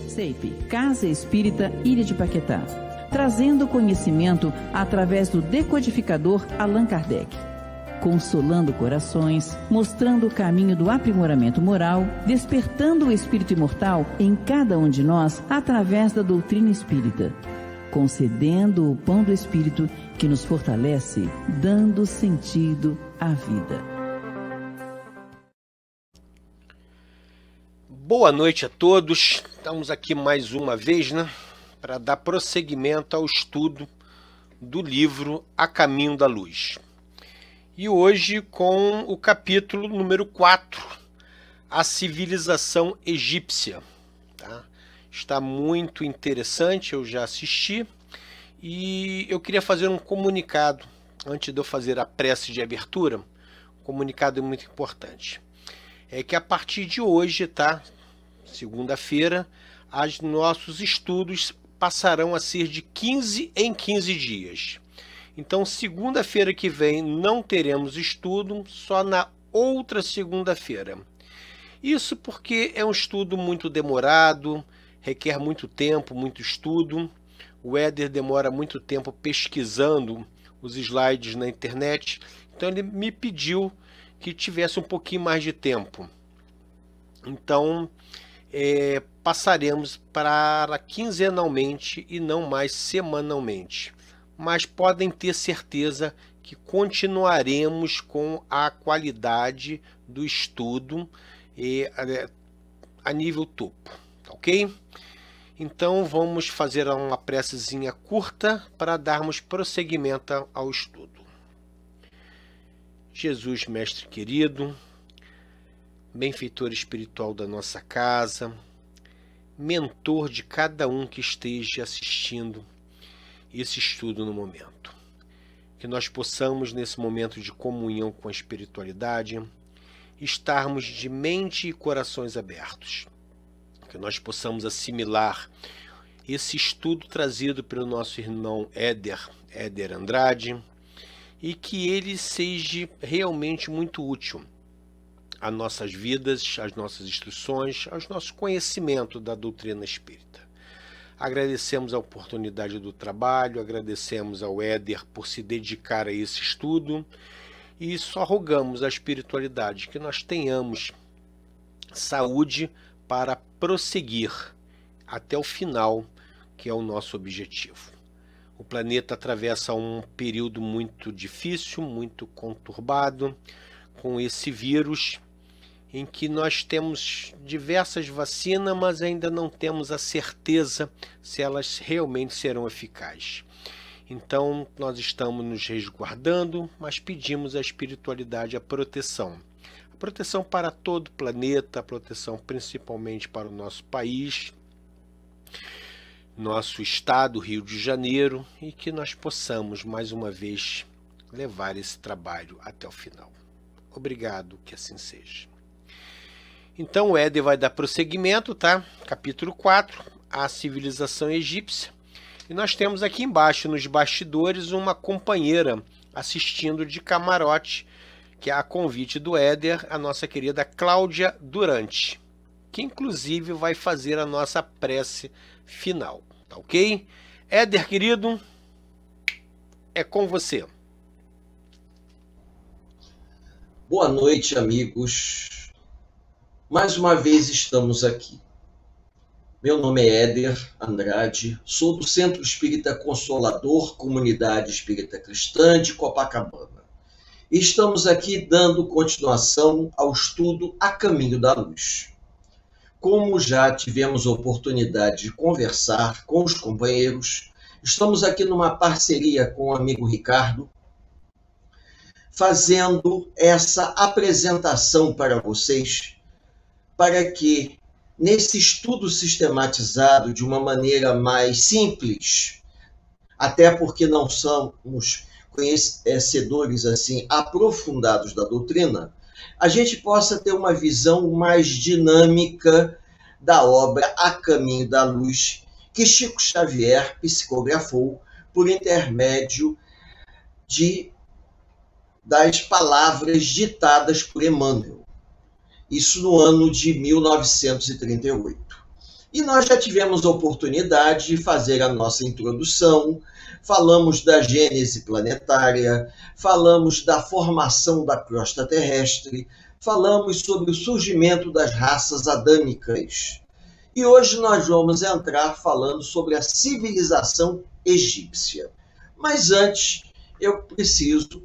CEIP, Casa Espírita Ilha de Paquetá, trazendo conhecimento através do decodificador Allan Kardec, consolando corações, mostrando o caminho do aprimoramento moral, despertando o espírito imortal em cada um de nós através da doutrina espírita, concedendo o pão do espírito que nos fortalece, dando sentido à vida. Boa noite a todos. Estamos aqui mais uma vez, para dar prosseguimento ao estudo do livro A Caminho da Luz. E hoje com o capítulo número 4, A Civilização Egípcia. Tá? Está muito interessante, eu já assisti, e eu queria fazer um comunicado, antes de eu fazer a prece de abertura. Um comunicado muito importante. É que a partir de hoje, tá? Segunda-feira, os nossos estudos passarão a ser de 15 em 15 dias. Então, segunda-feira que vem não teremos estudo, só na outra segunda-feira. Isso porque é um estudo muito demorado, requer muito tempo, muito estudo. O Éder demora muito tempo pesquisando os slides na internet, então ele me pediu que tivesse um pouquinho mais de tempo. Então, passaremos para quinzenalmente e não mais semanalmente. Mas podem ter certeza que continuaremos com a qualidade do estudo a nível topo, ok? Então vamos fazer uma precezinha curta para darmos prosseguimento ao estudo. Jesus, Mestre querido, benfeitor espiritual da nossa casa, mentor de cada um que esteja assistindo esse estudo no momento. Que nós possamos, nesse momento de comunhão com a espiritualidade, estarmos de mente e corações abertos. Que nós possamos assimilar esse estudo trazido pelo nosso irmão Éder Andrade, e que ele seja realmente muito útil às nossas vidas, às nossas instruções, ao nosso conhecimento da doutrina espírita. Agradecemos a oportunidade do trabalho, agradecemos ao Éder por se dedicar a esse estudo e só rogamos à espiritualidade que nós tenhamos saúde para prosseguir até o final, que é o nosso objetivo. O planeta atravessa um período muito difícil, muito conturbado, com esse vírus, em que nós temos diversas vacinas, mas ainda não temos a certeza se elas realmente serão eficazes. Então, nós estamos nos resguardando, mas pedimos à espiritualidade a proteção. A proteção para todo o planeta, a proteção principalmente para o nosso país, nosso estado, Rio de Janeiro, e que nós possamos, mais uma vez, levar esse trabalho até o final. Obrigado, que assim seja. Então o Éder vai dar prosseguimento, tá? Capítulo 4, A Civilização Egípcia. E nós temos aqui embaixo, nos bastidores, uma companheira assistindo de camarote, que é a convite do Éder, a nossa querida Cláudia Durante, que inclusive vai fazer a nossa prece final, tá ok? Éder, querido, é com você. Boa noite, amigos. Mais uma vez estamos aqui. Meu nome é Éder Andrade, sou do Centro Espírita Consolador, Comunidade Espírita Cristã de Copacabana. E estamos aqui dando continuação ao estudo A Caminho da Luz. Como já tivemos oportunidade de conversar com os companheiros, estamos aqui numa parceria com o amigo Ricardo, fazendo essa apresentação para vocês, para que, nesse estudo sistematizado de uma maneira mais simples, até porque não somos conhecedores assim aprofundados da doutrina, a gente possa ter uma visão mais dinâmica da obra A Caminho da Luz, que Chico Xavier psicografou por intermédio das palavras ditadas por Emmanuel. Isso no ano de 1938. E nós já tivemos a oportunidade de fazer a nossa introdução, falamos da gênese planetária, falamos da formação da crosta terrestre, falamos sobre o surgimento das raças adâmicas. E hoje nós vamos entrar falando sobre a civilização egípcia. Mas antes, eu preciso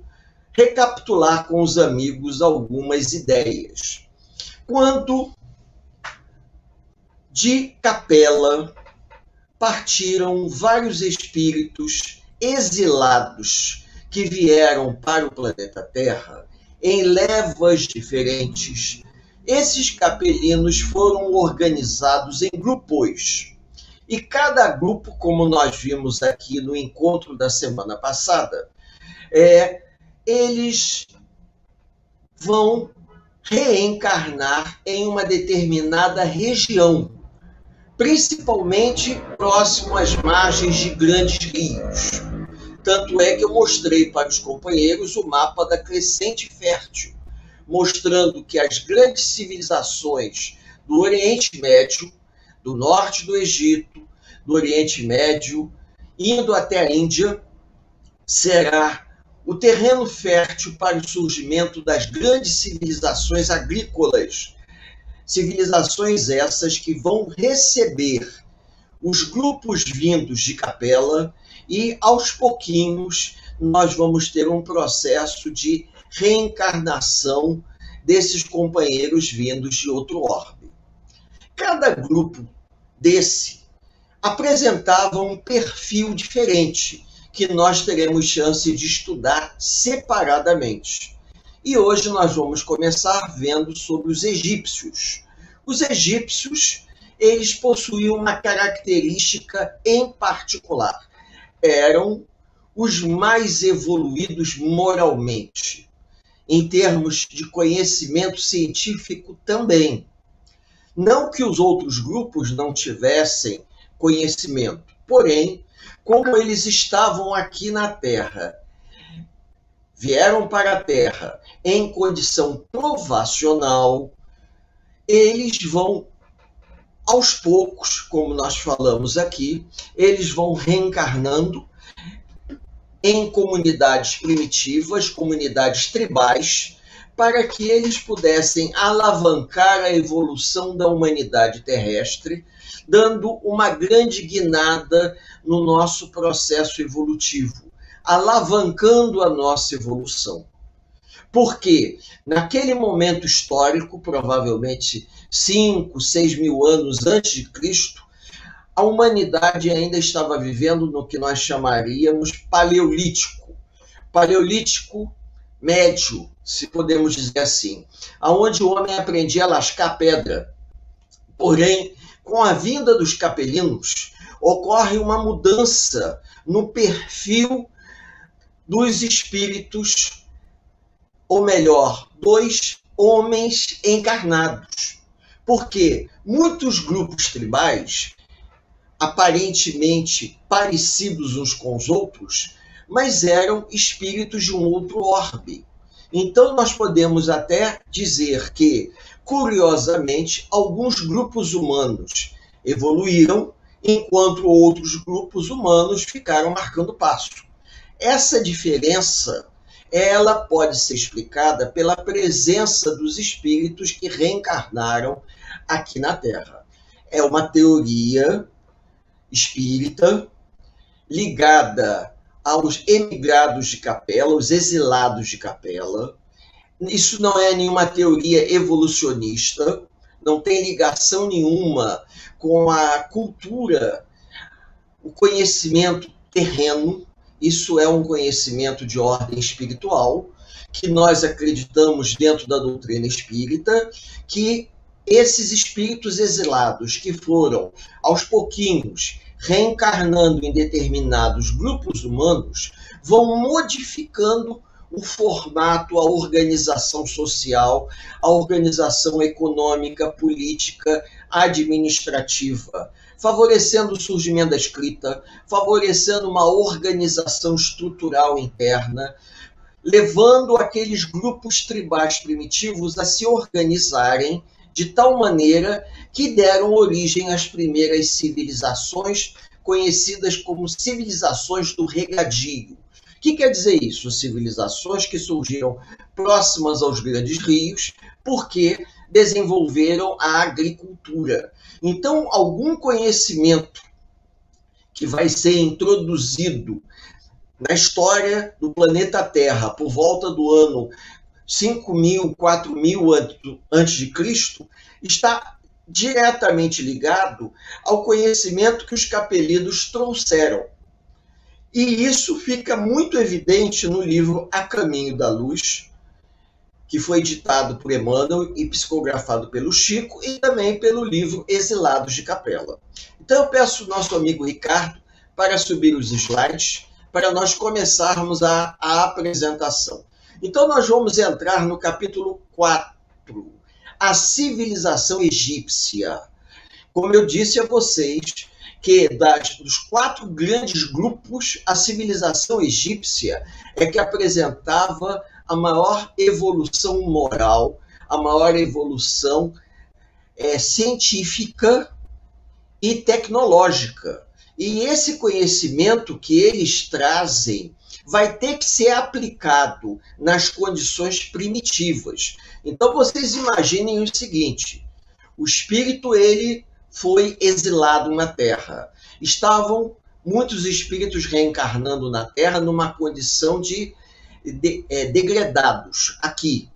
recapitular com os amigos algumas ideias. Quando de Capela partiram vários espíritos exilados que vieram para o planeta Terra em levas diferentes, esses capelinos foram organizados em grupos. E cada grupo, como nós vimos aqui no encontro da semana passada, eles vão reencarnar em uma determinada região, principalmente próximo às margens de grandes rios. Tanto é que eu mostrei para os companheiros o mapa da Crescente Fértil, mostrando que as grandes civilizações do Oriente Médio, do norte do Egito, do Oriente Médio, indo até a Índia, será o terreno fértil para o surgimento das grandes civilizações agrícolas. Civilizações essas que vão receber os grupos vindos de Capela e, aos pouquinhos, nós vamos ter um processo de reencarnação desses companheiros vindos de outro orbe. Cada grupo desse apresentava um perfil diferente, que nós teremos chance de estudar separadamente. E hoje nós vamos começar vendo sobre os egípcios. Os egípcios, eles possuíam uma característica em particular. Eram os mais evoluídos moralmente, em termos de conhecimento científico também. Não que os outros grupos não tivessem conhecimento, porém, como eles estavam aqui na Terra, vieram para a Terra em condição provacional, eles vão, aos poucos, como nós falamos aqui, eles vão reencarnando em comunidades primitivas, comunidades tribais, para que eles pudessem alavancar a evolução da humanidade terrestre, dando uma grande guinada no nosso processo evolutivo, alavancando a nossa evolução. Porque, naquele momento histórico, provavelmente 5, 6 mil anos antes de Cristo, a humanidade ainda estava vivendo no que nós chamaríamos paleolítico. Paleolítico médio, se podemos dizer assim, onde o homem aprendia a lascar pedra. Porém, com a vinda dos capelinos, ocorre uma mudança no perfil dos espíritos, ou melhor, dos homens encarnados. Porque muitos grupos tribais, aparentemente parecidos uns com os outros, mas eram espíritos de um outro orbe. Então, nós podemos até dizer que, curiosamente, alguns grupos humanos evoluíram, enquanto outros grupos humanos ficaram marcando passo. Essa diferença, ela pode ser explicada pela presença dos espíritos que reencarnaram aqui na Terra. É uma teoria espírita ligada aos emigrados de Capela, os exilados de Capela. Isso não é nenhuma teoria evolucionista, não tem ligação nenhuma com a cultura, o conhecimento terreno. Isso é um conhecimento de ordem espiritual, que nós acreditamos dentro da doutrina espírita, que esses espíritos exilados que foram, aos pouquinhos, reencarnando em determinados grupos humanos, vão modificando o formato, a organização social, a organização econômica, política, administrativa, favorecendo o surgimento da escrita, favorecendo uma organização estrutural interna, levando aqueles grupos tribais primitivos a se organizarem de tal maneira que deram origem às primeiras civilizações, conhecidas como civilizações do regadio. O que quer dizer isso? Civilizações que surgiram próximas aos grandes rios, porque desenvolveram a agricultura. Então, algum conhecimento que vai ser introduzido na história do planeta Terra por volta do ano 5.000, 4.000 a.C., está diretamente ligado ao conhecimento que os capelidos trouxeram. E isso fica muito evidente no livro A Caminho da Luz, que foi editado por Emmanuel e psicografado pelo Chico, e também pelo livro Exilados de Capela. Então eu peço ao nosso amigo Ricardo para subir os slides, para nós começarmos a apresentação. Então nós vamos entrar no capítulo 4, a civilização egípcia. Como eu disse a vocês, que dos 4 grandes grupos, a civilização egípcia é que apresentava a maior evolução moral, a maior evolução científica e tecnológica. E esse conhecimento que eles trazem vai ter que ser aplicado nas condições primitivas. Então vocês imaginem o seguinte: o espírito ele foi exilado na Terra. Estavam muitos espíritos reencarnando na Terra numa condição de degradados aqui,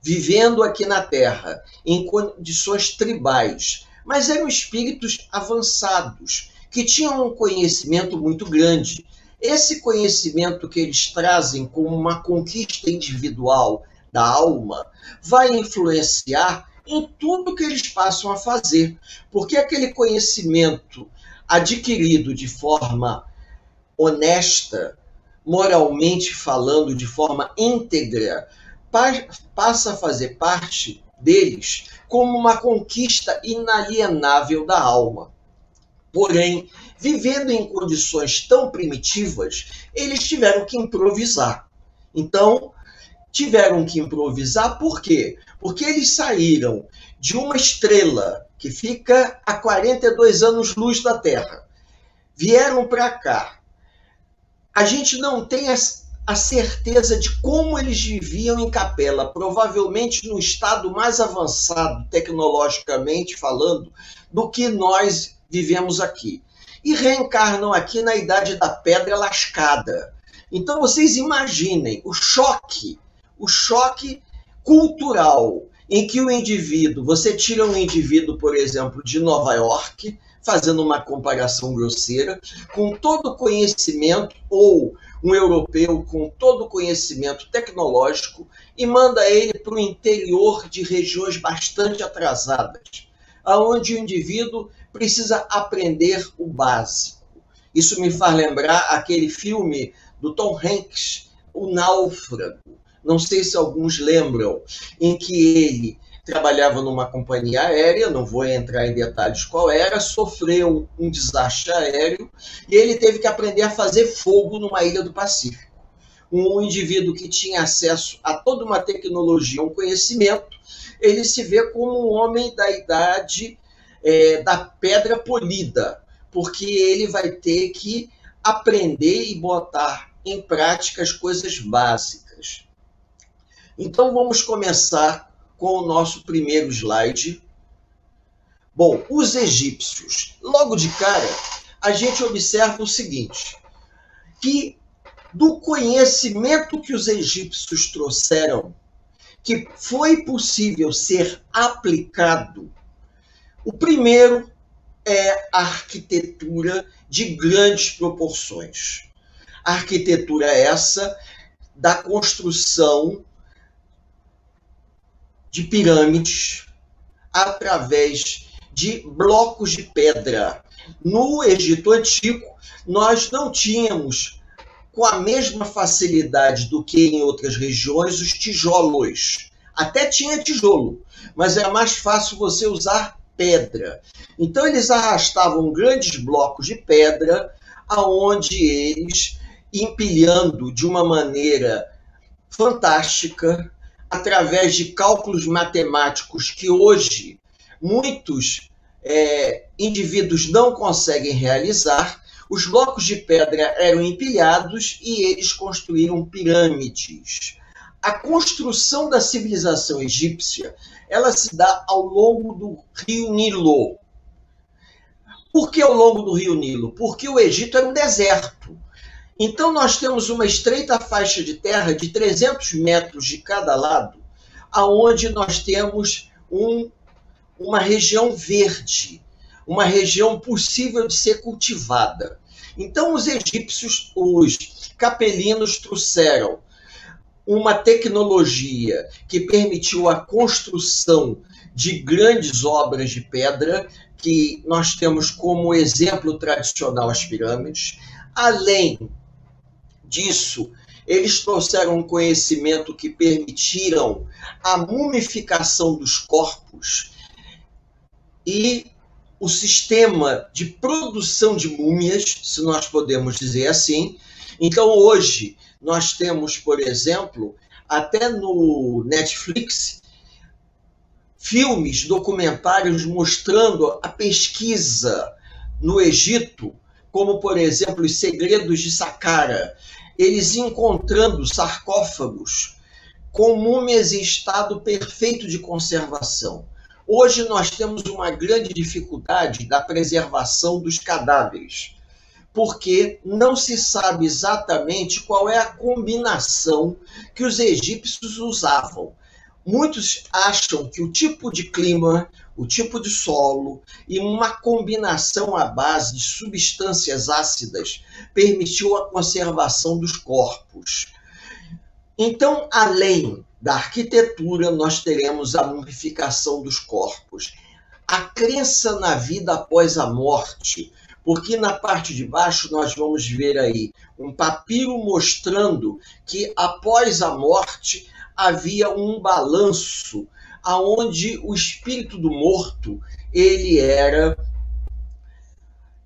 vivendo aqui na Terra, em condições tribais. Mas eram espíritos avançados, que tinham um conhecimento muito grande. Esse conhecimento que eles trazem como uma conquista individual da alma vai influenciar em tudo que eles passam a fazer, porque aquele conhecimento adquirido de forma honesta, moralmente falando, de forma íntegra, passa a fazer parte deles como uma conquista inalienável da alma. Porém, vivendo em condições tão primitivas, eles tiveram que improvisar. Então, tiveram que improvisar por quê? Porque eles saíram de uma estrela que fica a 42 anos-luz da Terra. Vieram para cá. A gente não tem a certeza de como eles viviam em Capela, provavelmente no estado mais avançado, tecnologicamente falando, do que nós vivemos aqui. E reencarnam aqui na Idade da Pedra Lascada. Então vocês imaginem o choque cultural em que o indivíduo, você tira um indivíduo, por exemplo, de Nova York, fazendo uma comparação grosseira, com todo o conhecimento, ou um europeu com todo o conhecimento tecnológico, e manda ele para o interior de regiões bastante atrasadas, onde o indivíduo precisa aprender o básico. Isso me faz lembrar aquele filme do Tom Hanks, O Náufrago. Não sei se alguns lembram, em que ele trabalhava numa companhia aérea, não vou entrar em detalhes qual era, sofreu um desastre aéreo e ele teve que aprender a fazer fogo numa ilha do Pacífico. Um indivíduo que tinha acesso a toda uma tecnologia, um conhecimento, ele se vê como um homem da idade da pedra polida, porque ele vai ter que aprender e botar em prática as coisas básicas. Então vamos começar com o nosso primeiro slide. Bom, os egípcios. Logo de cara, a gente observa o seguinte, que do conhecimento que os egípcios trouxeram, que foi possível ser aplicado, o primeiro é a arquitetura de grandes proporções. A arquitetura essa da construção de pirâmides através de blocos de pedra. No Egito Antigo, nós não tínhamos, com a mesma facilidade do que em outras regiões, os tijolos. Até tinha tijolo, mas era mais fácil você usar pedra. Então eles arrastavam grandes blocos de pedra, aonde eles, empilhando de uma maneira fantástica, através de cálculos matemáticos que hoje muitos indivíduos não conseguem realizar. Os blocos de pedra eram empilhados e eles construíram pirâmides. A construção da civilização egípcia, ela se dá ao longo do rio Nilo. Por que ao longo do rio Nilo? Porque o Egito era um deserto. Então nós temos uma estreita faixa de terra de 300 metros de cada lado, aonde nós temos uma região verde, uma região possível de ser cultivada. Então os egípcios, os capelinos, trouxeram uma tecnologia que permitiu a construção de grandes obras de pedra, que nós temos como exemplo tradicional as pirâmides. Além disso, eles trouxeram um conhecimento que permitiram a mumificação dos corpos e o sistema de produção de múmias, se nós podemos dizer assim. Então, hoje, nós temos, por exemplo, até no Netflix, filmes, documentários mostrando a pesquisa no Egito, como, por exemplo, Os Segredos de Saqqara, eles encontrando sarcófagos com múmias em estado perfeito de conservação. Hoje nós temos uma grande dificuldade da preservação dos cadáveres, porque não se sabe exatamente qual é a combinação que os egípcios usavam. Muitos acham que o tipo de clima, o tipo de solo e uma combinação à base de substâncias ácidas permitiu a conservação dos corpos. Então, além da arquitetura, nós teremos a mumificação dos corpos, a crença na vida após a morte, porque na parte de baixo nós vamos ver aí um papiro mostrando que após a morte havia um balanço aonde o espírito do morto,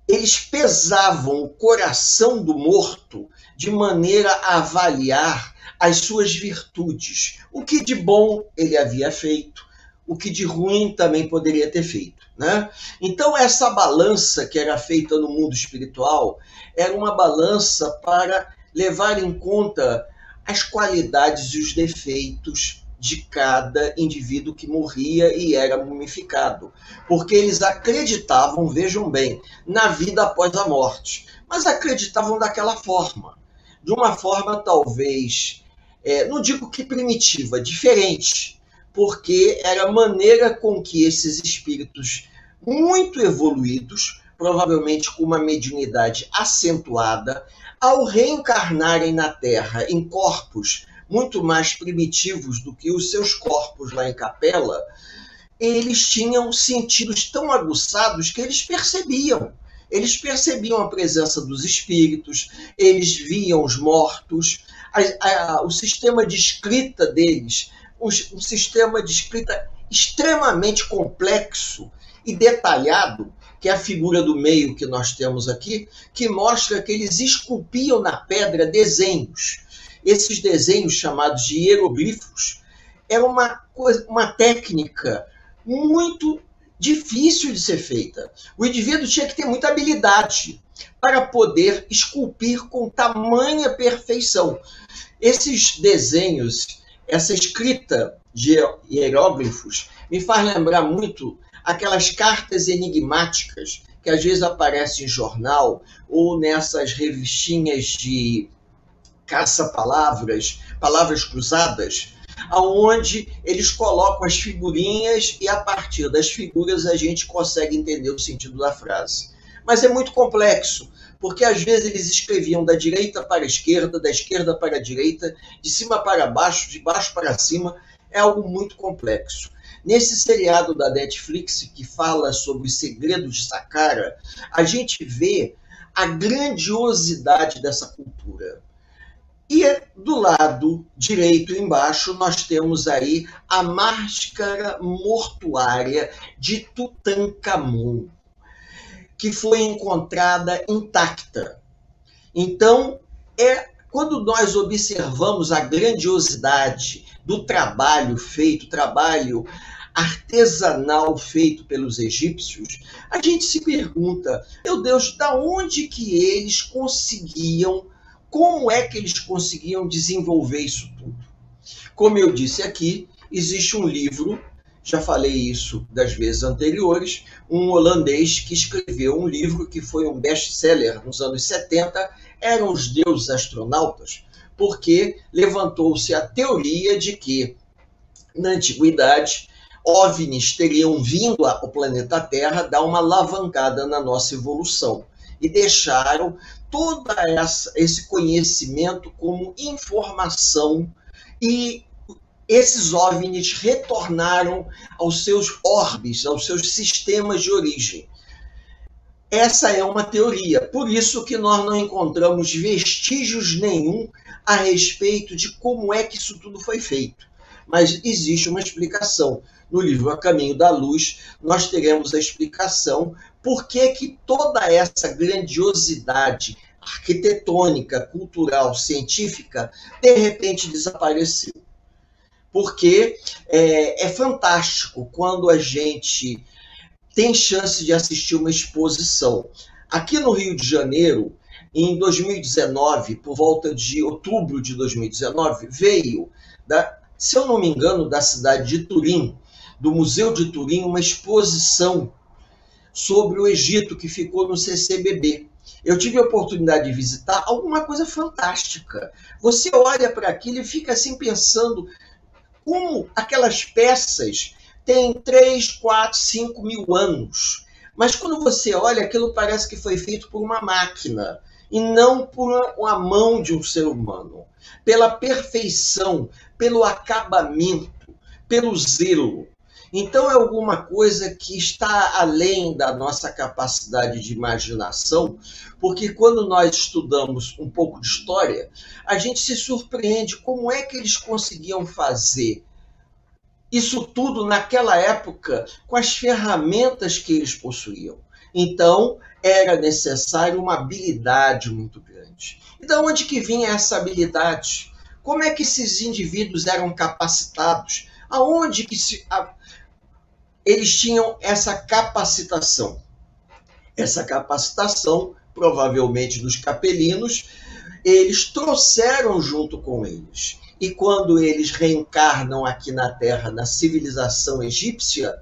eles pesavam o coração do morto de maneira a avaliar as suas virtudes, o que de bom ele havia feito, o que de ruim também poderia ter feito, né? Então essa balança que era feita no mundo espiritual era uma balança para levar em conta as qualidades e os defeitos de cada indivíduo que morria e era mumificado. Porque eles acreditavam, vejam bem, na vida após a morte. Mas acreditavam daquela forma. De uma forma talvez, não digo que primitiva, diferente. Porque era a maneira com que esses espíritos muito evoluídos, provavelmente com uma mediunidade acentuada, ao reencarnarem na Terra em corpos muito mais primitivos do que os seus corpos lá em Capela, eles tinham sentidos tão aguçados que eles percebiam. Eles percebiam a presença dos espíritos, eles viam os mortos, o sistema de escrita deles, um sistema de escrita extremamente complexo e detalhado, que é a figura do meio que nós temos aqui, que mostra que eles esculpiam na pedra desenhos. Esses desenhos, chamados de hieroglifos, era uma técnica muito difícil de ser feita. O indivíduo tinha que ter muita habilidade para poder esculpir com tamanha perfeição. Esses desenhos, essa escrita de hieróglifos, me faz lembrar muito aquelas cartas enigmáticas que às vezes aparecem em jornal ou nessas revistinhas de caça-palavras, palavras cruzadas, onde eles colocam as figurinhas e a partir das figuras a gente consegue entender o sentido da frase. Mas é muito complexo, porque às vezes eles escreviam da direita para a esquerda, da esquerda para a direita, de cima para baixo, de baixo para cima. É algo muito complexo. Nesse seriado da Netflix, que fala sobre Os Segredos de Saqqara, a gente vê a grandiosidade dessa cultura. E do lado direito embaixo nós temos aí a máscara mortuária de Tutankhamon, que foi encontrada intacta. Então, quando nós observamos a grandiosidade do trabalho feito, trabalho artesanal feito pelos egípcios, a gente se pergunta, meu Deus, da onde que eles conseguiam, como é que eles conseguiam desenvolver isso tudo? Como eu disse aqui, existe um livro, já falei isso das vezes anteriores, um holandês que escreveu um livro que foi um best-seller nos anos 70, Eram os Deuses Astronautas, porque levantou-se a teoria de que, na antiguidade, OVNIs teriam vindo ao planeta Terra dar uma alavancada na nossa evolução e deixaram todo esse conhecimento como informação, e esses OVNIs retornaram aos seus orbes, aos seus sistemas de origem. Essa é uma teoria, por isso que nós não encontramos vestígios nenhum a respeito de como é que isso tudo foi feito. Mas existe uma explicação. No livro A Caminho da Luz, nós teremos a explicação por que toda essa grandiosidade arquitetônica, cultural, científica, de repente desapareceu. Porque é fantástico quando a gente tem chance de assistir uma exposição. Aqui no Rio de Janeiro, em 2019, por volta de outubro de 2019, veio, se eu não me engano, da cidade de Turim, do Museu de Turim, uma exposição sobre o Egito que ficou no CCBB. Eu tive a oportunidade de visitar, alguma coisa fantástica. Você olha para aquilo e fica assim pensando como aquelas peças têm 3, 4, 5 mil anos. Mas quando você olha, aquilo parece que foi feito por uma máquina e não por a mão de um ser humano. Pela perfeição, pelo acabamento, pelo zelo. Então é alguma coisa que está além da nossa capacidade de imaginação, porque quando nós estudamos um pouco de história, a gente se surpreende como é que eles conseguiam fazer isso tudo naquela época com as ferramentas que eles possuíam. Então era necessário uma habilidade muito grande. E de onde que vinha essa habilidade? Como é que esses indivíduos eram capacitados? Aonde que eles tinham essa capacitação? Essa capacitação, provavelmente dos capelinos, eles trouxeram junto com eles. E quando eles reencarnam aqui na Terra, na civilização egípcia,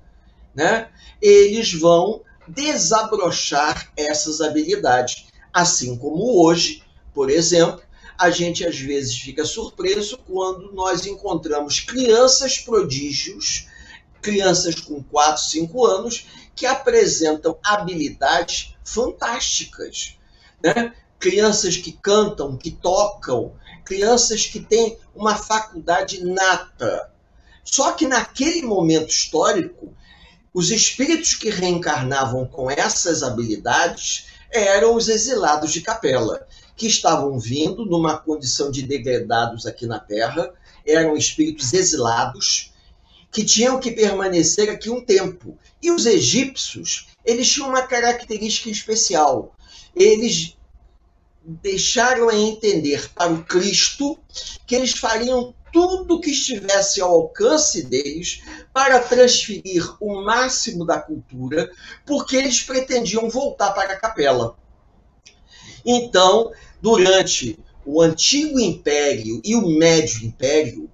né, eles vão desabrochar essas habilidades. Assim como hoje, por exemplo, a gente às vezes fica surpreso quando nós encontramos crianças prodígios, crianças com 4, 5 anos, que apresentam habilidades fantásticas, né? Crianças que cantam, que tocam, crianças que têm uma faculdade nata. Só que naquele momento histórico, os espíritos que reencarnavam com essas habilidades eram os exilados de Capela, que estavam vindo numa condição de degradados aqui na Terra, eram espíritos exilados, que tinham que permanecer aqui um tempo. E os egípcios, eles tinham uma característica especial. Eles deixaram a entender para o Cristo que eles fariam tudo que estivesse ao alcance deles para transferir o máximo da cultura, porque eles pretendiam voltar para a Capela. Então, durante o Antigo Império e o Médio Império,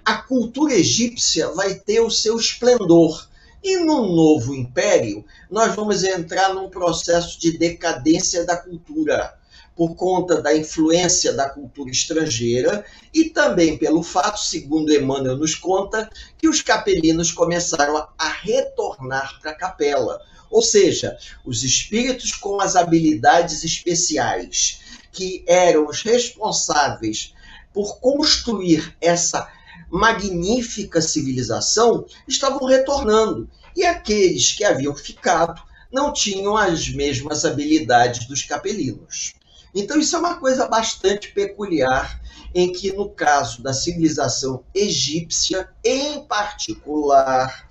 a cultura egípcia vai ter o seu esplendor. E no Novo Império, nós vamos entrar num processo de decadência da cultura, por conta da influência da cultura estrangeira e também pelo fato, segundo Emmanuel nos conta, que os capelinos começaram a retornar para a capela. Ou seja, os espíritos com as habilidades especiais, que eram os responsáveis por construir essa magnífica civilização, estavam retornando. E aqueles que haviam ficado não tinham as mesmas habilidades dos capelinos. Então isso é uma coisa bastante peculiar, em que no caso da civilização egípcia, em particular,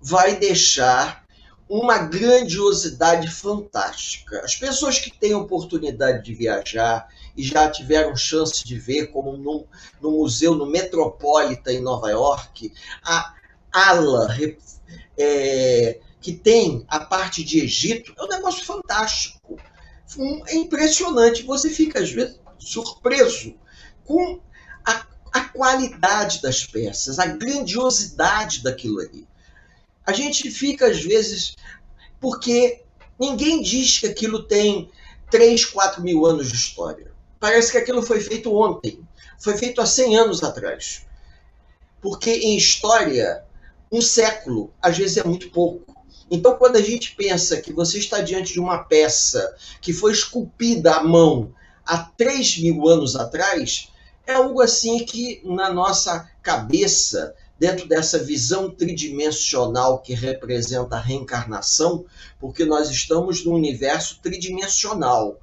vai deixar uma grandiosidade fantástica. As pessoas que têm oportunidade de viajar e já tiveram chance de ver, como no museu, no Metropolitan em Nova York, ala que tem a parte de Egito, é um negócio fantástico. É impressionante. Você fica, às vezes, surpreso com a qualidade das peças, a grandiosidade daquilo ali. A gente fica, às vezes, porque ninguém diz que aquilo tem 3, 4 mil anos de história. Parece que aquilo foi feito ontem, foi feito há 100 anos atrás. Porque em história, um século, às vezes, é muito pouco. Então, quando a gente pensa que você está diante de uma peça que foi esculpida à mão há 3 mil anos atrás, é algo assim que, na nossa cabeça, dentro dessa visão tridimensional que representa a reencarnação, porque nós estamos num universo tridimensional,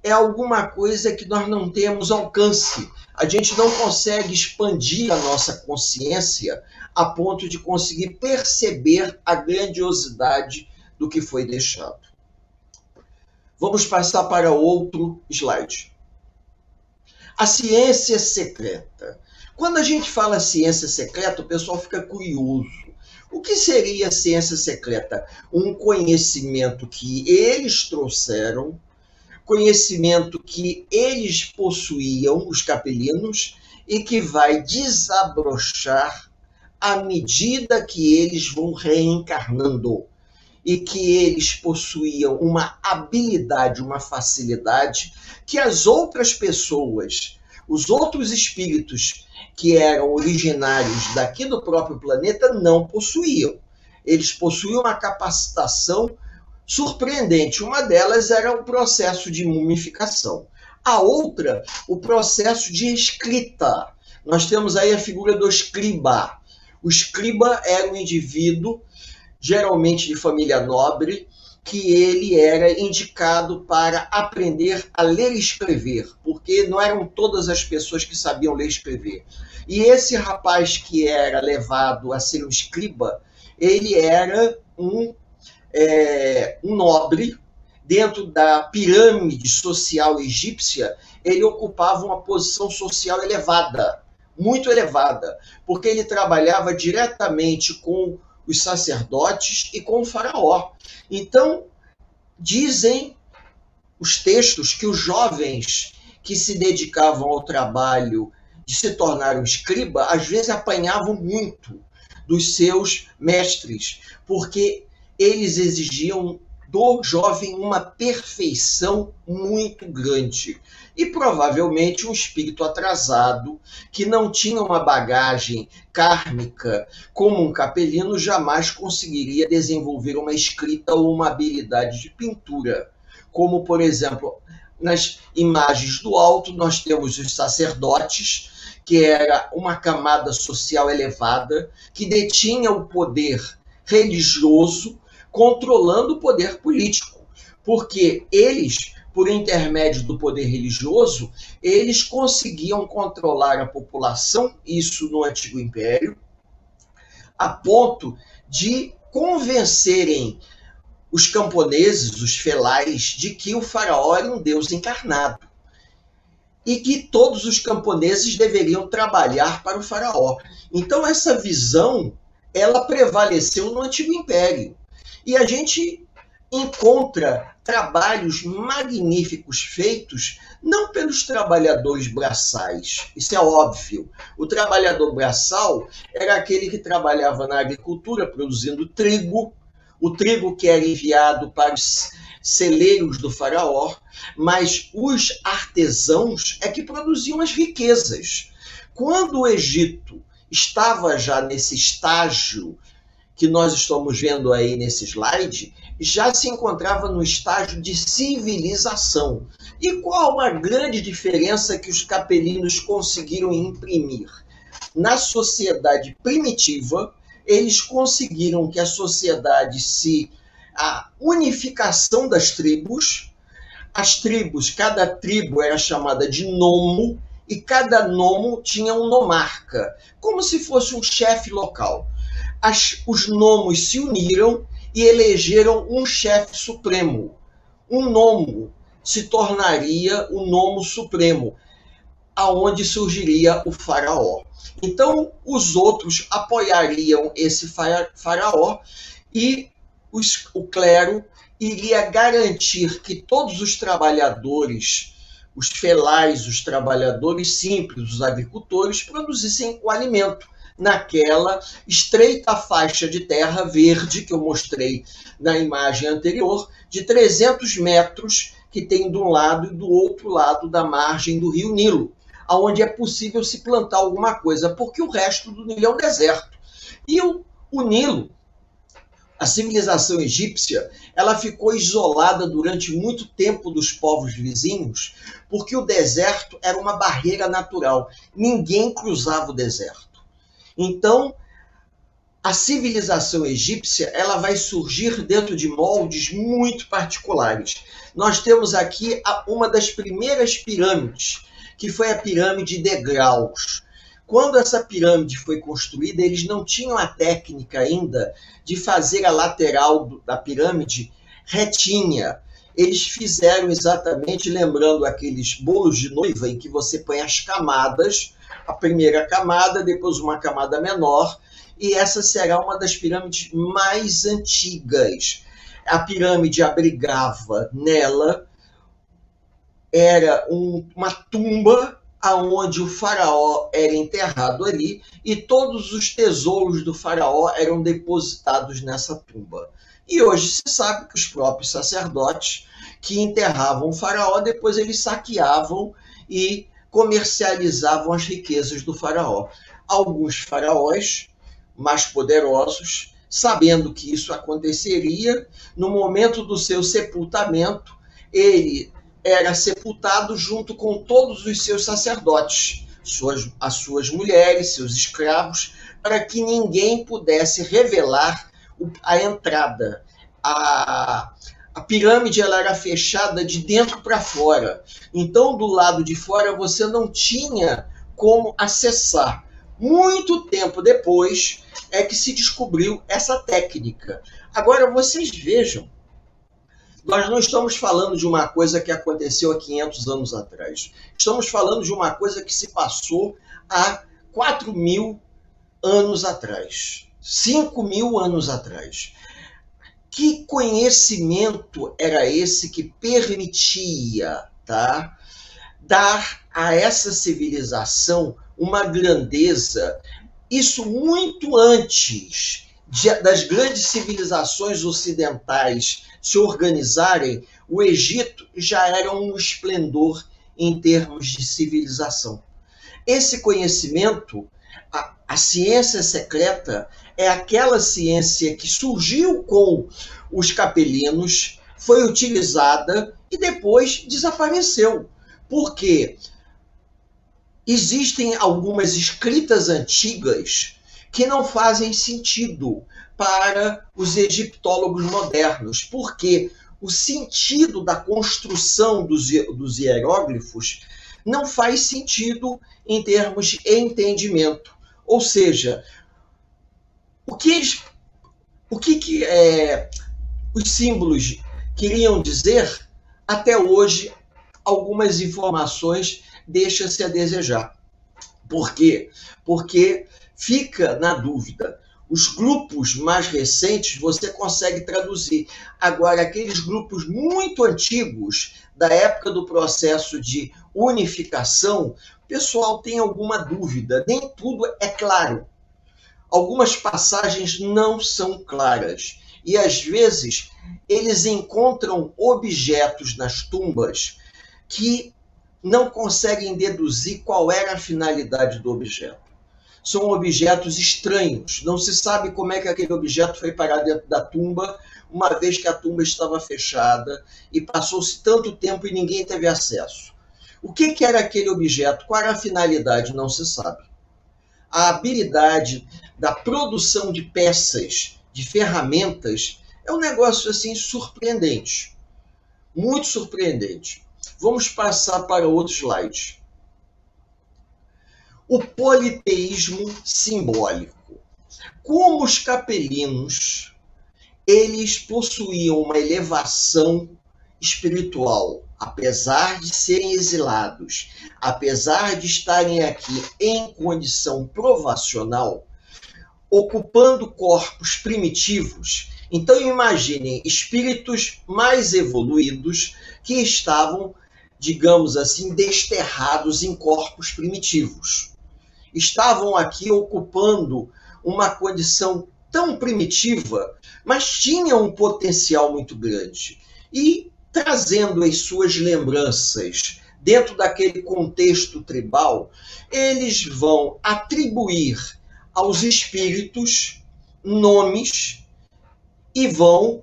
é alguma coisa que nós não temos alcance. A gente não consegue expandir a nossa consciência a ponto de conseguir perceber a grandiosidade do que foi deixado. Vamos passar para outro slide. A ciência secreta. Quando a gente fala ciência secreta, o pessoal fica curioso. O que seria a ciência secreta? Um conhecimento que eles trouxeram, conhecimento que eles possuíam, os capelinos, e que vai desabrochar à medida que eles vão reencarnando. E que eles possuíam uma habilidade, uma facilidade que as outras pessoas, os outros espíritos que eram originários daqui do próprio planeta não possuíam. Eles possuíam uma capacitação surpreendente. Uma delas era o processo de mumificação. A outra, o processo de escrita. Nós temos aí a figura do escriba. O escriba era um indivíduo, geralmente de família nobre, que ele era indicado para aprender a ler e escrever, porque não eram todas as pessoas que sabiam ler e escrever. E esse rapaz que era levado a ser um escriba, ele era um nobre. Dentro da pirâmide social egípcia, ele ocupava uma posição social elevada, muito elevada, porque ele trabalhava diretamente com os sacerdotes e com o faraó. Então, dizem os textos que os jovens que se dedicavam ao trabalho de se tornar um escriba, às vezes apanhavam muito dos seus mestres, porque eles exigiam do jovem uma perfeição muito grande. E provavelmente um espírito atrasado, que não tinha uma bagagem kármica como um capelino, jamais conseguiria desenvolver uma escrita ou uma habilidade de pintura. Como, por exemplo, nas imagens do alto, nós temos os sacerdotes, que era uma camada social elevada, que detinha o poder religioso, controlando o poder político, porque eles, por intermédio do poder religioso, eles conseguiam controlar a população, isso no Antigo Império, a ponto de convencerem os camponeses, os felais, de que o faraó era um deus encarnado e que todos os camponeses deveriam trabalhar para o faraó. Então essa visão, ela prevaleceu no Antigo Império. E a gente encontra trabalhos magníficos feitos não pelos trabalhadores braçais, isso é óbvio. O trabalhador braçal era aquele que trabalhava na agricultura produzindo trigo, o trigo que era enviado para os celeiros do faraó, mas os artesãos é que produziam as riquezas. Quando o Egito estava já nesse estágio que nós estamos vendo aí nesse slide, já se encontrava no estágio de civilização. E qual a grande diferença que os capelinos conseguiram imprimir? Na sociedade primitiva, eles conseguiram que a sociedade a unificação das tribos, as tribos, cada tribo era chamada de nomo, e cada nomo tinha um nomarca, como se fosse um chefe local. Os nomos se uniram e elegeram um chefe supremo. Um nomo se tornaria o nomo supremo. aonde surgiria o faraó. Então, os outros apoiariam esse faraó e o clero iria garantir que todos os trabalhadores, os felais, os trabalhadores simples, os agricultores, produzissem o alimento naquela estreita faixa de terra verde que eu mostrei na imagem anterior, de 300 metros, que tem de um lado e do outro lado da margem do rio Nilo, onde é possível se plantar alguma coisa, porque o resto do Nilo é um deserto. E o Nilo, a civilização egípcia, ela ficou isolada durante muito tempo dos povos vizinhos, porque o deserto era uma barreira natural. Ninguém cruzava o deserto. Então, a civilização egípcia, ela vai surgir dentro de moldes muito particulares. Nós temos aqui uma das primeiras pirâmides, que foi a pirâmide de degraus. Quando essa pirâmide foi construída, eles não tinham a técnica ainda de fazer a lateral da pirâmide retinha. Eles fizeram exatamente, lembrando aqueles bolos de noiva em que você põe as camadas, a primeira camada, depois uma camada menor, e essa será uma das pirâmides mais antigas. A pirâmide abrigava nela, era uma tumba aonde o faraó era enterrado ali, e todos os tesouros do faraó eram depositados nessa tumba. E hoje se sabe que os próprios sacerdotes que enterravam o faraó, depois eles saqueavam e comercializavam as riquezas do faraó. Alguns faraós mais poderosos, sabendo que isso aconteceria, no momento do seu sepultamento, ele era sepultado junto com todos os seus sacerdotes, as suas mulheres, seus escravos, para que ninguém pudesse revelar a entrada. A pirâmide ela era fechada de dentro para fora. Então, do lado de fora, você não tinha como acessar. Muito tempo depois é que se descobriu essa técnica. Agora, vocês vejam, nós não estamos falando de uma coisa que aconteceu há 500 anos atrás. Estamos falando de uma coisa que se passou há 4.000 anos atrás, 5.000 anos atrás. Que conhecimento era esse que permitia, tá, dar a essa civilização uma grandeza, isso muito antes das grandes civilizações ocidentais se organizarem? O Egito já era um esplendor em termos de civilização. Esse conhecimento, a ciência secreta, é aquela ciência que surgiu com os capelinos, foi utilizada e depois desapareceu. Por quê? Existem algumas escritas antigas que não fazem sentido para os egiptólogos modernos, porque o sentido da construção dos hieróglifos não faz sentido em termos de entendimento. Ou seja, o que os símbolos queriam dizer, até hoje, algumas informações deixam-se a desejar. Por quê? Porque fica na dúvida. Os grupos mais recentes você consegue traduzir. Agora, aqueles grupos muito antigos, da época do processo de unificação, o pessoal tem alguma dúvida. Nem tudo é claro. Algumas passagens não são claras. E, às vezes, eles encontram objetos nas tumbas que não conseguem deduzir qual era a finalidade do objeto. São objetos estranhos. Não se sabe como é que aquele objeto foi parar dentro da tumba, uma vez que a tumba estava fechada e passou-se tanto tempo e ninguém teve acesso. O que era aquele objeto? Qual era a finalidade? Não se sabe. A habilidade da produção de peças, de ferramentas, é um negócio assim surpreendente. Muito surpreendente. Vamos passar para outro slide. O politeísmo simbólico. Como os capelinos, eles possuíam uma elevação espiritual apesar de serem exilados, apesar de estarem aqui em condição provacional, ocupando corpos primitivos. Então imaginem espíritos mais evoluídos que estavam, digamos assim, desterrados em corpos primitivos. Estavam aqui ocupando uma condição tão primitiva, mas tinham um potencial muito grande. E trazendo as suas lembranças dentro daquele contexto tribal, eles vão atribuir aos espíritos nomes e vão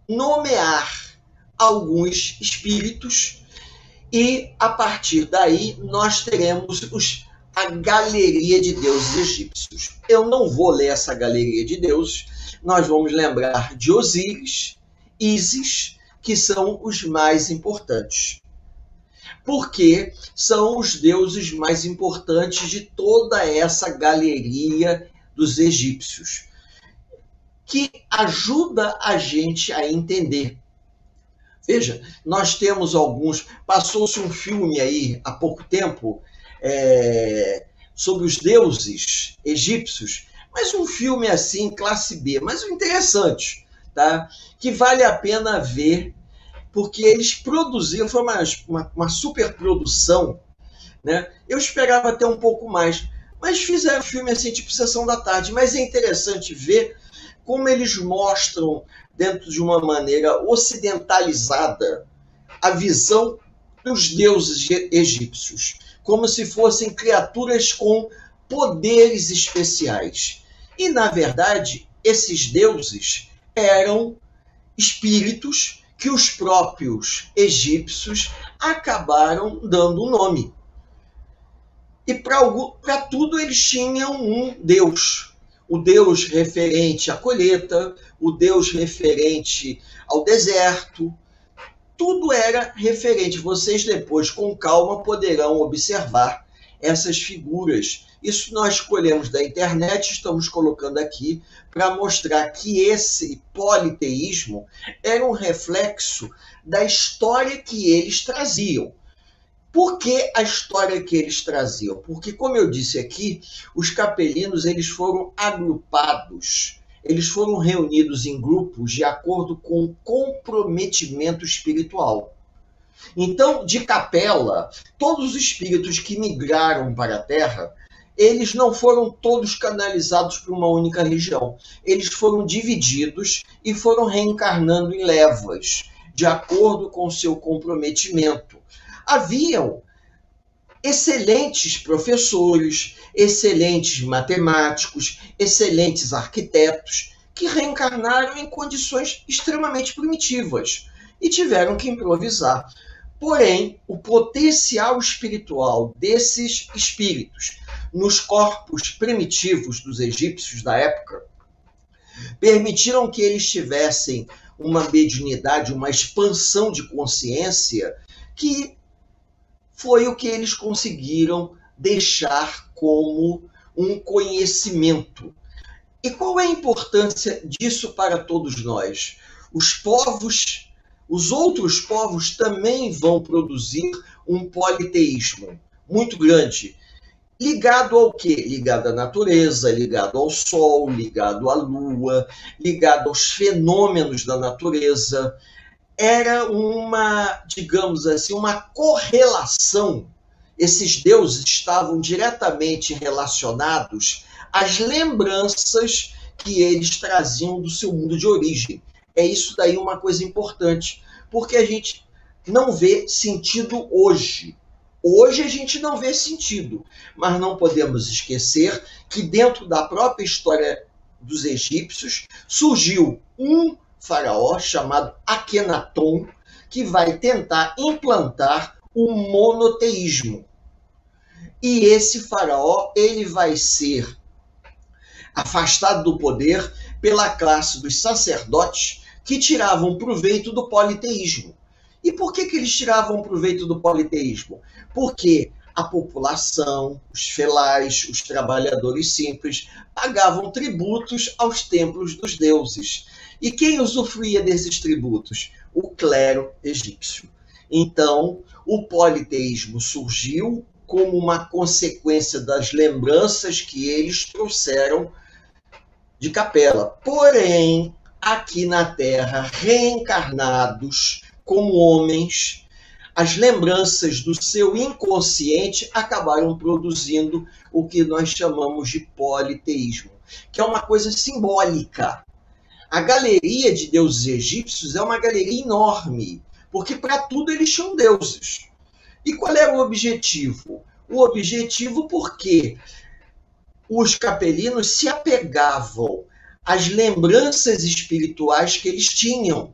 nomear alguns espíritos, e a partir daí nós teremos a galeria de deuses egípcios. Eu não vou ler essa galeria de deuses, nós vamos lembrar de Osíris, Ísis, que são os mais importantes. Porque são os deuses mais importantes de toda essa galeria dos egípcios, que ajuda a gente a entender. Veja, nós temos alguns... Passou-se um filme aí há pouco tempo sobre os deuses egípcios, mas um filme assim, classe B, mas interessante, tá? Que vale a pena ver, porque eles produziram, foi uma superprodução, né? Eu esperava até um pouco mais, mas fizeram filme assim, tipo Sessão da Tarde. Mas é interessante ver como eles mostram, dentro de uma maneira ocidentalizada, a visão dos deuses egípcios, como se fossem criaturas com poderes especiais. E, na verdade, esses deuses eram espíritos que os próprios egípcios acabaram dando um nome. E para tudo eles tinham um deus. O deus referente à colheita, o deus referente ao deserto. Tudo era referente. Vocês depois, com calma, poderão observar essas figuras. Isso nós escolhemos da internet, estamos colocando aqui para mostrar que esse politeísmo era um reflexo da história que eles traziam. Por que a história que eles traziam? Porque, como eu disse aqui, os capelinos eles foram agrupados, eles foram reunidos em grupos de acordo com o comprometimento espiritual. Então, de Capela, todos os espíritos que migraram para a Terra, eles não foram todos canalizados para uma única região. Eles foram divididos e foram reencarnando em levas, de acordo com o seu comprometimento. Haviam excelentes professores, excelentes matemáticos, excelentes arquitetos, que reencarnaram em condições extremamente primitivas e tiveram que improvisar. Porém, o potencial espiritual desses espíritos nos corpos primitivos dos egípcios da época permitiram que eles tivessem uma mediunidade, uma expansão de consciência que foi o que eles conseguiram deixar como um conhecimento. E qual é a importância disso para todos nós? Os outros povos também vão produzir um politeísmo muito grande. Ligado ao quê? Ligado à natureza, ligado ao sol, ligado à lua, ligado aos fenômenos da natureza. Era uma, digamos assim, uma correlação. Esses deuses estavam diretamente relacionados às lembranças que eles traziam do seu mundo de origem. É isso daí uma coisa importante, porque a gente não vê sentido hoje. Hoje a gente não vê sentido, mas não podemos esquecer que dentro da própria história dos egípcios surgiu um faraó chamado Akenaton, que vai tentar implantar o monoteísmo. E esse faraó ele vai ser afastado do poder pela classe dos sacerdotes que tiravam proveito do politeísmo. E por que eles tiravam proveito do politeísmo? Porque a população, os felais, os trabalhadores simples, pagavam tributos aos templos dos deuses. E quem usufruía desses tributos? O clero egípcio. Então, o politeísmo surgiu como uma consequência das lembranças que eles trouxeram de Capela. Porém, aqui na Terra, reencarnados como homens, as lembranças do seu inconsciente acabaram produzindo o que nós chamamos de politeísmo, que é uma coisa simbólica. A galeria de deuses egípcios é uma galeria enorme, porque para tudo eles tinham deuses. E qual era o objetivo? O objetivo porque os capelinos se apegavam às lembranças espirituais que eles tinham,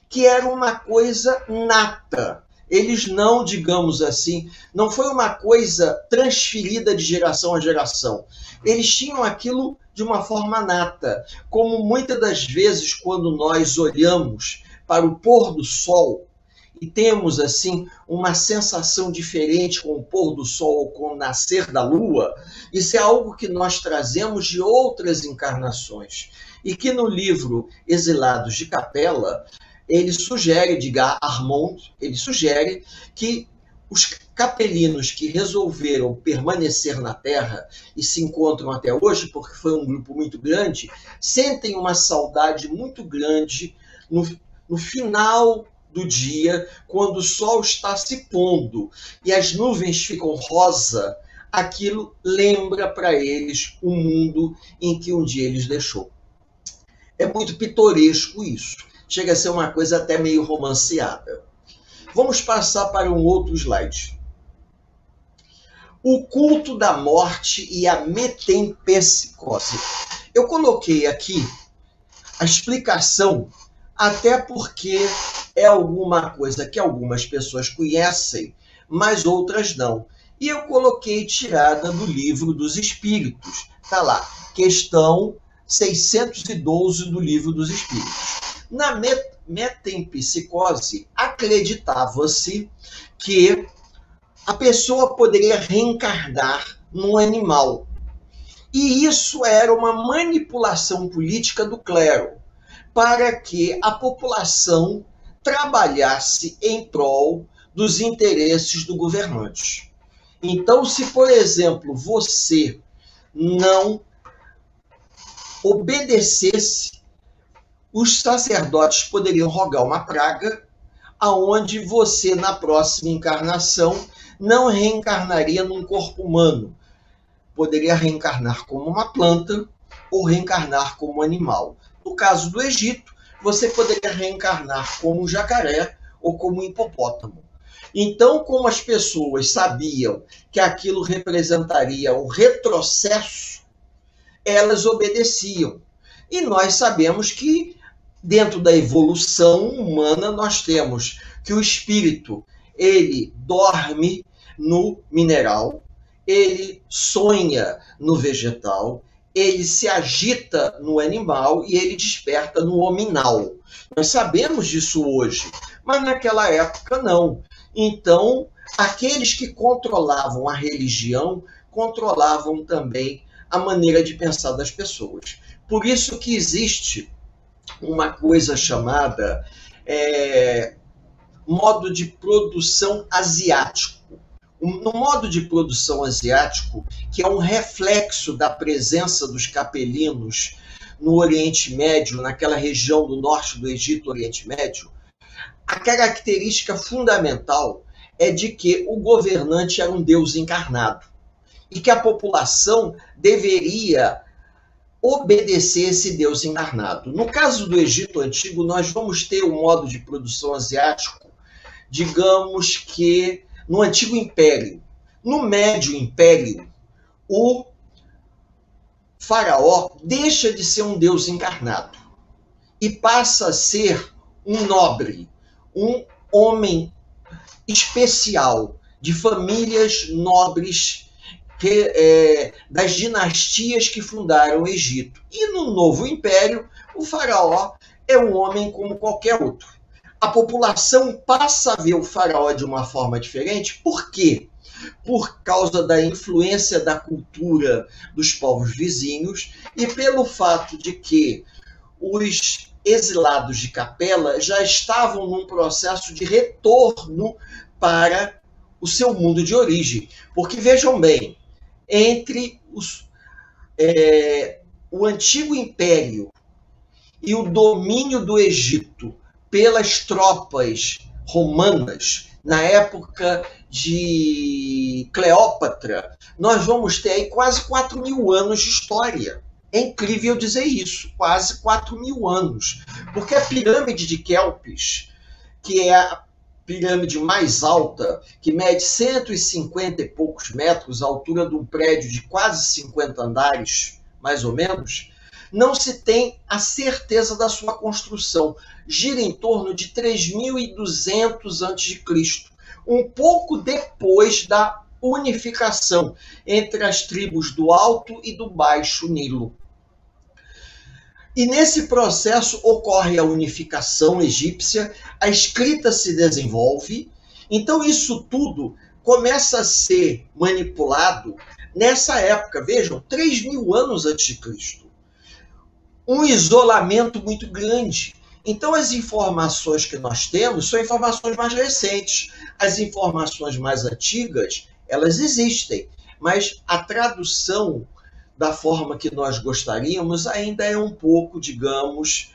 que era uma coisa nata. Eles não, digamos assim, não foi uma coisa transferida de geração a geração. Eles tinham aquilo de uma forma nata, como muitas das vezes quando nós olhamos para o pôr do sol e temos assim uma sensação diferente com o pôr do sol ou com o nascer da lua, isso é algo que nós trazemos de outras encarnações e que no livro Exilados de Capela ele sugere, Edgar Armond, ele sugere que os capelinos que resolveram permanecer na Terra e se encontram até hoje, porque foi um grupo muito grande, sentem uma saudade muito grande no final do dia, quando o sol está se pondo e as nuvens ficam rosa, aquilo lembra para eles o mundo em que um dia eles deixou. É muito pitoresco isso. Chega a ser uma coisa até meio romanceada. Vamos passar para um outro slide. O culto da morte e a metempsicose. Eu coloquei aqui a explicação, até porque é alguma coisa que algumas pessoas conhecem, mas outras não. E eu coloquei tirada do Livro dos Espíritos. Está lá, questão 612 do Livro dos Espíritos. Na metempsicose, acreditava-se que a pessoa poderia reencarnar num animal. E isso era uma manipulação política do clero, para que a população trabalhasse em prol dos interesses do governante. Então, se, por exemplo, você não obedecesse, os sacerdotes poderiam rogar uma praga, aonde você, na próxima encarnação, não reencarnaria num corpo humano. Poderia reencarnar como uma planta ou reencarnar como um animal. No caso do Egito, você poderia reencarnar como um jacaré ou como um hipopótamo. Então, como as pessoas sabiam que aquilo representaria um retrocesso, elas obedeciam. E nós sabemos que, dentro da evolução humana, nós temos que o espírito, ele dorme no mineral, ele sonha no vegetal, ele se agita no animal e ele desperta no hominal. Nós sabemos disso hoje, mas naquela época não. Então, aqueles que controlavam a religião, controlavam também a maneira de pensar das pessoas. Por isso que existe uma coisa chamada modo de produção asiático. No modo de produção asiático, que é um reflexo da presença dos capelinos no Oriente Médio, naquela região do norte do Egito, Oriente Médio, a característica fundamental é de que o governante era um deus encarnado e que a população deveria obedecer esse deus encarnado. No caso do Egito Antigo, nós vamos ter um modo de produção asiático, digamos que no Antigo Império. No Médio Império, o faraó deixa de ser um deus encarnado e passa a ser um nobre, um homem especial, de famílias nobres das dinastias que fundaram o Egito. E no Novo Império, o faraó é um homem como qualquer outro. A população passa a ver o faraó de uma forma diferente. Por quê? Por causa da influência da cultura dos povos vizinhos e pelo fato de que os exilados de Capela já estavam num processo de retorno para o seu mundo de origem. Porque, vejam bem, entre o antigo império e o domínio do Egito pelas tropas romanas, na época de Cleópatra, nós vamos ter aí quase 4.000 anos de história. É incrível dizer isso, quase 4.000 anos. Porque a pirâmide de Quélpis, que é a pirâmide mais alta, que mede 150 e poucos metros, a altura de um prédio de quase 50 andares, mais ou menos, não se tem a certeza da sua construção. Gira em torno de 3.200 a.C., um pouco depois da unificação entre as tribos do Alto e do Baixo Nilo. E nesse processo ocorre a unificação egípcia, a escrita se desenvolve, então isso tudo começa a ser manipulado nessa época. Vejam, 3.000 anos antes de Cristo. Um isolamento muito grande. Então as informações que nós temos são informações mais recentes. As informações mais antigas, elas existem, mas a tradução da forma que nós gostaríamos ainda é um pouco, digamos,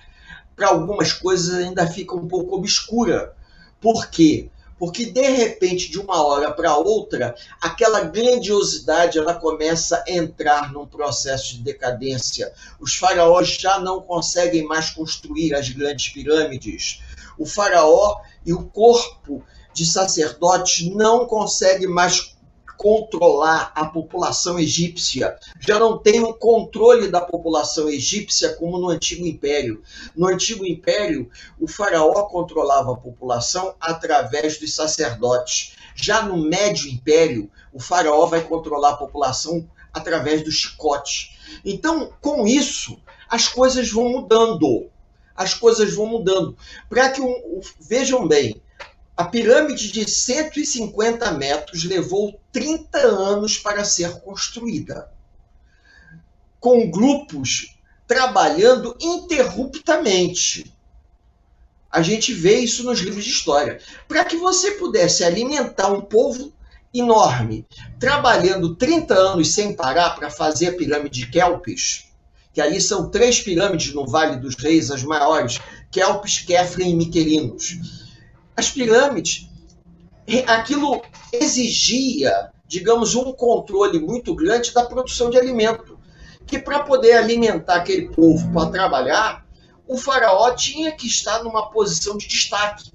para algumas coisas ainda fica um pouco obscura. Por quê? Porque, de repente, de uma hora para outra, aquela grandiosidade ela começa a entrar num processo de decadência. Os faraós já não conseguem mais construir as grandes pirâmides. O faraó e o corpo de sacerdotes não conseguem mais controlar a população egípcia. Já não tem o controle da população egípcia como no Antigo Império. No Antigo Império, o faraó controlava a população através dos sacerdotes. Já no Médio Império, o faraó vai controlar a população através do chicote. Então, com isso, as coisas vão mudando. As coisas vão mudando. Para que, vejam bem, a pirâmide de 150 metros levou 30 anos para ser construída, com grupos trabalhando interruptamente. A gente vê isso nos livros de história. Para que você pudesse alimentar um povo enorme, trabalhando 30 anos sem parar para fazer a pirâmide de Quélpis, que ali são 3 pirâmides no Vale dos Reis, as maiores, Quélpis, Quéfren e Miquelinos. As pirâmides, aquilo exigia, digamos, um controle muito grande da produção de alimento. Que para poder alimentar aquele povo para trabalhar, o faraó tinha que estar numa posição de destaque.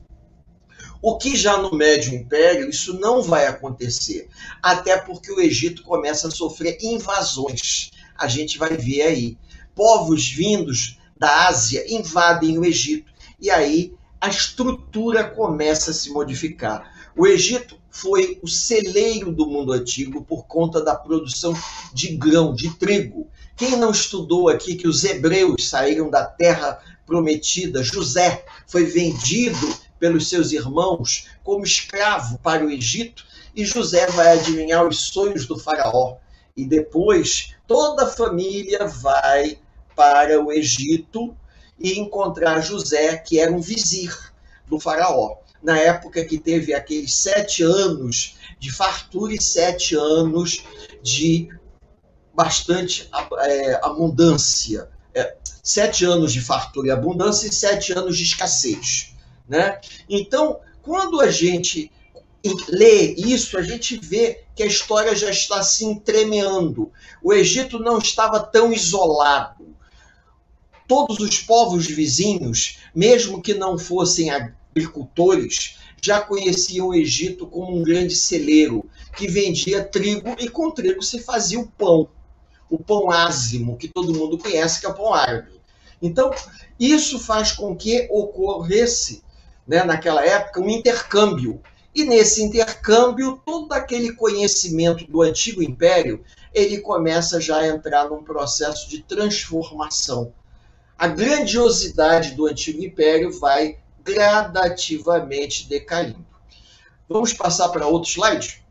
O que já no Médio Império, isso não vai acontecer. Até porque o Egito começa a sofrer invasões. A gente vai ver aí. Povos vindos da Ásia invadem o Egito. E aí a estrutura começa a se modificar. O Egito foi o celeiro do mundo antigo por conta da produção de grão, de trigo. Quem não estudou aqui que os hebreus saíram da terra prometida, José foi vendido pelos seus irmãos como escravo para o Egito, e José vai adivinhar os sonhos do faraó. E depois toda a família vai para o Egito e encontrar José, que era um vizir do faraó. Na época que teve aqueles 7 anos de fartura e 7 anos de bastante abundância. 7 anos de fartura e abundância e 7 anos de escassez, né? Então, quando a gente lê isso, a gente vê que a história já está se entremeando. O Egito não estava tão isolado. Todos os povos vizinhos, mesmo que não fossem agricultores, já conheciam o Egito como um grande celeiro, que vendia trigo e com trigo se fazia o pão ázimo, que todo mundo conhece, que é o pão árabe. Então, isso faz com que ocorresse, né, naquela época, um intercâmbio. E nesse intercâmbio, todo aquele conhecimento do Antigo Império, ele começa já a entrar num processo de transformação. A grandiosidade do Antigo Império vai gradativamente decaindo. Vamos passar para outro slide?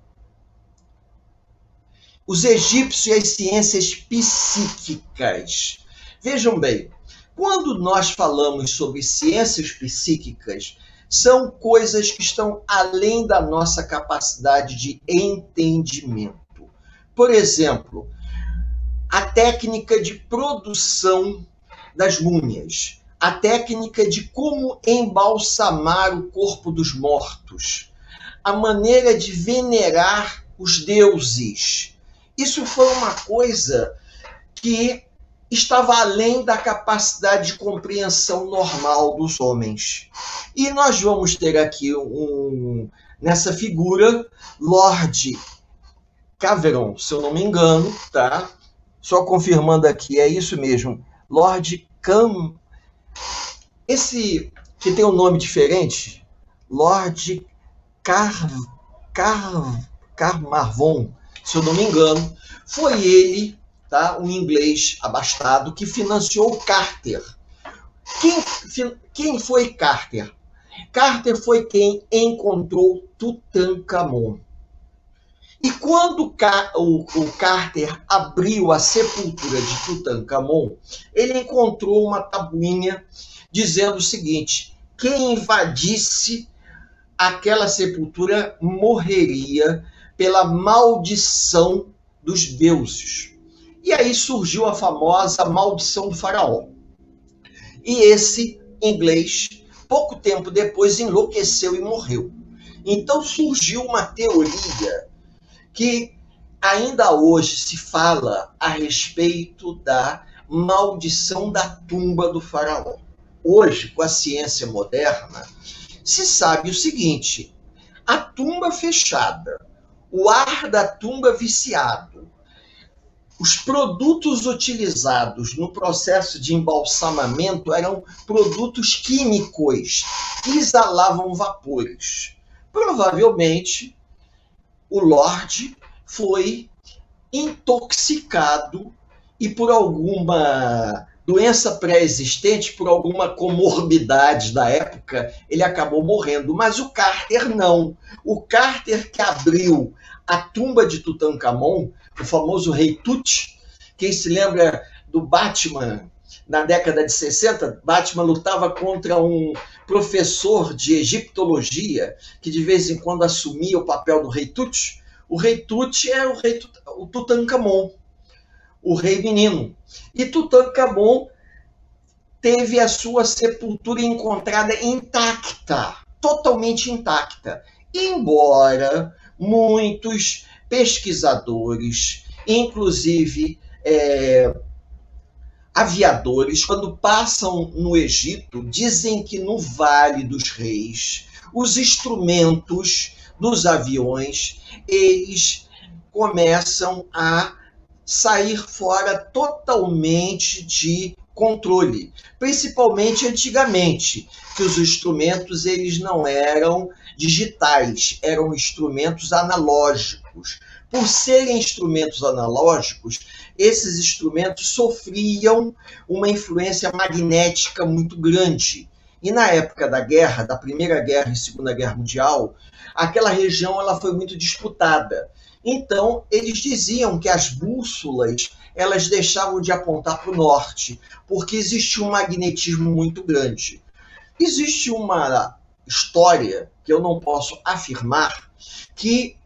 Os egípcios e as ciências psíquicas. Vejam bem, Quando nós falamos sobre ciências psíquicas, são coisas que estão além da nossa capacidade de entendimento. Por exemplo, a técnica de produção das múmias, a técnica de como embalsamar o corpo dos mortos, a maneira de venerar os deuses. Isso foi uma coisa que estava além da capacidade de compreensão normal dos homens. E nós vamos ter aqui nessa figura, Lord Caveron, se eu não me engano, tá? Só confirmando aqui, é isso mesmo, Lord Cam... Esse que tem um nome diferente, Lord Carmarvon, se eu não me engano, foi ele, tá? Um inglês abastado que financiou Carter. Quem foi Carter? Carter foi quem encontrou Tutankhamon. E quando o Carter abriu a sepultura de Tutankhamon, ele encontrou uma tabuinha dizendo o seguinte: quem invadisse aquela sepultura morreria pela maldição dos deuses. E aí surgiu a famosa maldição do faraó. E esse inglês, pouco tempo depois, enlouqueceu e morreu. Então surgiu uma teoria que ainda hoje se fala a respeito da maldição da tumba do faraó. Hoje, com a ciência moderna, se sabe o seguinte: a tumba fechada, o ar da tumba viciado, os produtos utilizados no processo de embalsamamento eram produtos químicos que exalavam vapores. Provavelmente, o Lorde foi intoxicado e por alguma doença pré-existente, por alguma comorbidade da época, ele acabou morrendo. Mas o Carter não. O Carter que abriu a tumba de Tutankhamon, o famoso Rei Tut, quem se lembra do Batman na década de 60, Batman lutava contra um professor de egiptologia que de vez em quando assumia o papel do Rei Tut. O Rei Tut é o Tutankhamon, o rei menino. E Tutankhamon teve a sua sepultura encontrada intacta, totalmente intacta. Embora muitos pesquisadores, inclusive aviadores, quando passam no Egito, dizem que no Vale dos Reis, os instrumentos dos aviões, eles começam a sair fora totalmente de controle, principalmente antigamente, que os instrumentos eles não eram digitais, eram instrumentos analógicos. Por serem instrumentos analógicos, esses instrumentos sofriam uma influência magnética muito grande. E na época da guerra, da Primeira Guerra e Segunda Guerra Mundial, aquela região ela foi muito disputada. Então, eles diziam que as bússolas elas deixavam de apontar para o norte, porque existia um magnetismo muito grande. Existe uma história que eu não posso afirmar, que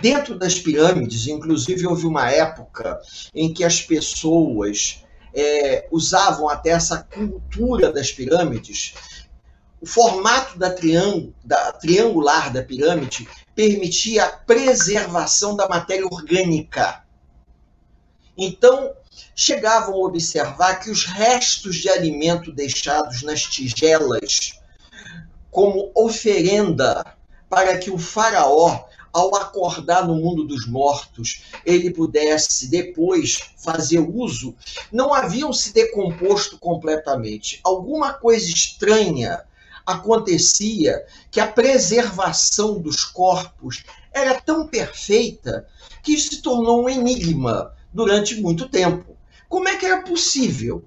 dentro das pirâmides, inclusive houve uma época em que as pessoas usavam até essa cultura das pirâmides. O formato da triangular da pirâmide permitia a preservação da matéria orgânica. Então, chegavam a observar que os restos de alimento deixados nas tigelas como oferenda para que o faraó, ao acordar no mundo dos mortos, ele pudesse depois fazer uso, não haviam se decomposto completamente. Alguma coisa estranha acontecia, que a preservação dos corpos era tão perfeita que isso se tornou um enigma durante muito tempo. Como é que era possível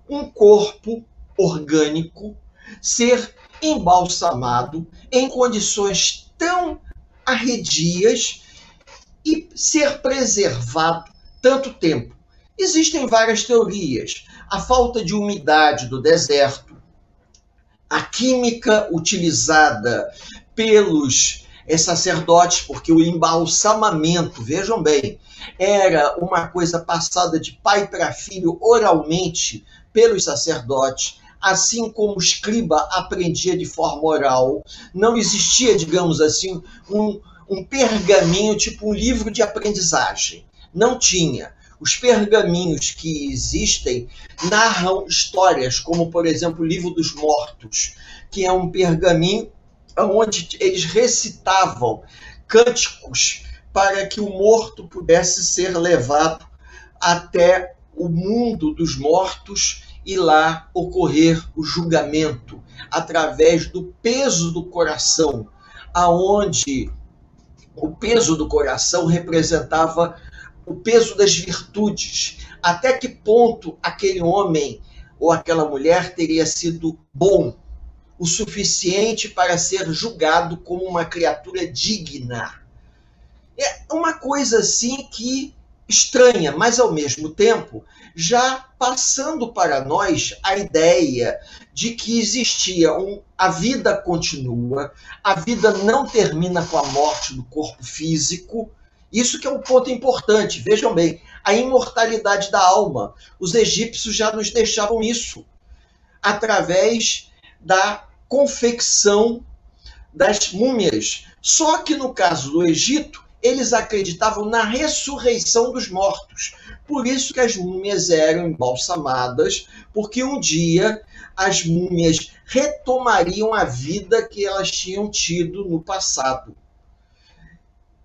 um corpo orgânico ser embalsamado em condições tão arredias e ser preservado tanto tempo? Existem várias teorias. A falta de umidade do deserto, a química utilizada pelos sacerdotes, porque o embalsamamento, vejam bem, era uma coisa passada de pai para filho oralmente pelos sacerdotes, assim como o escriba aprendia de forma oral. Não existia, digamos assim, um pergaminho, tipo um livro de aprendizagem. Não tinha. Os pergaminhos que existem narram histórias, como, por exemplo, o Livro dos Mortos, que é um pergaminho onde eles recitavam cânticos para que o morto pudesse ser levado até o mundo dos mortos e lá ocorrer o julgamento através do peso do coração, aonde o peso do coração representava o peso das virtudes. Até que ponto aquele homem ou aquela mulher teria sido bom o suficiente para ser julgado como uma criatura digna. É uma coisa assim que estranha, mas ao mesmo tempo já passando para nós a ideia de que existia a vida continua, a vida não termina com a morte do corpo físico. Isso que é um ponto importante. Vejam bem, a imortalidade da alma. Os egípcios já nos deixavam isso através da confecção das múmias. Só que no caso do Egito, eles acreditavam na ressurreição dos mortos. Por isso que as múmias eram embalsamadas, porque um dia as múmias retomariam a vida que elas tinham tido no passado.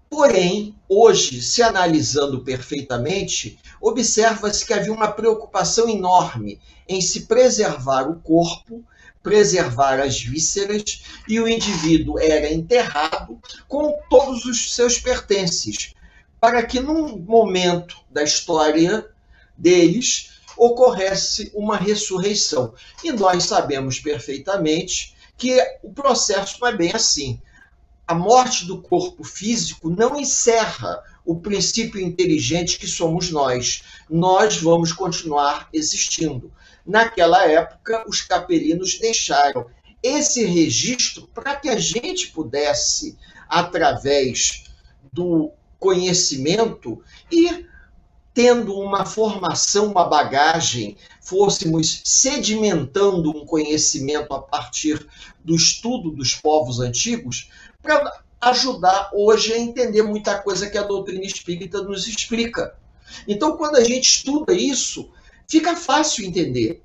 Porém, hoje, se analisando perfeitamente, observa-se que havia uma preocupação enorme em se preservar o corpo, preservar as vísceras, e o indivíduo era enterrado com todos os seus pertences, para que num momento da história deles ocorresse uma ressurreição. E nós sabemos perfeitamente que o processo não é bem assim. A morte do corpo físico não encerra o princípio inteligente que somos nós. Nós vamos continuar existindo. Naquela época, os capelinos deixaram esse registro para que a gente pudesse, através do conhecimento e tendo uma formação, uma bagagem, fôssemos sedimentando um conhecimento a partir do estudo dos povos antigos, para ajudar hoje a entender muita coisa que a doutrina espírita nos explica. Então, quando a gente estuda isso, fica fácil entender.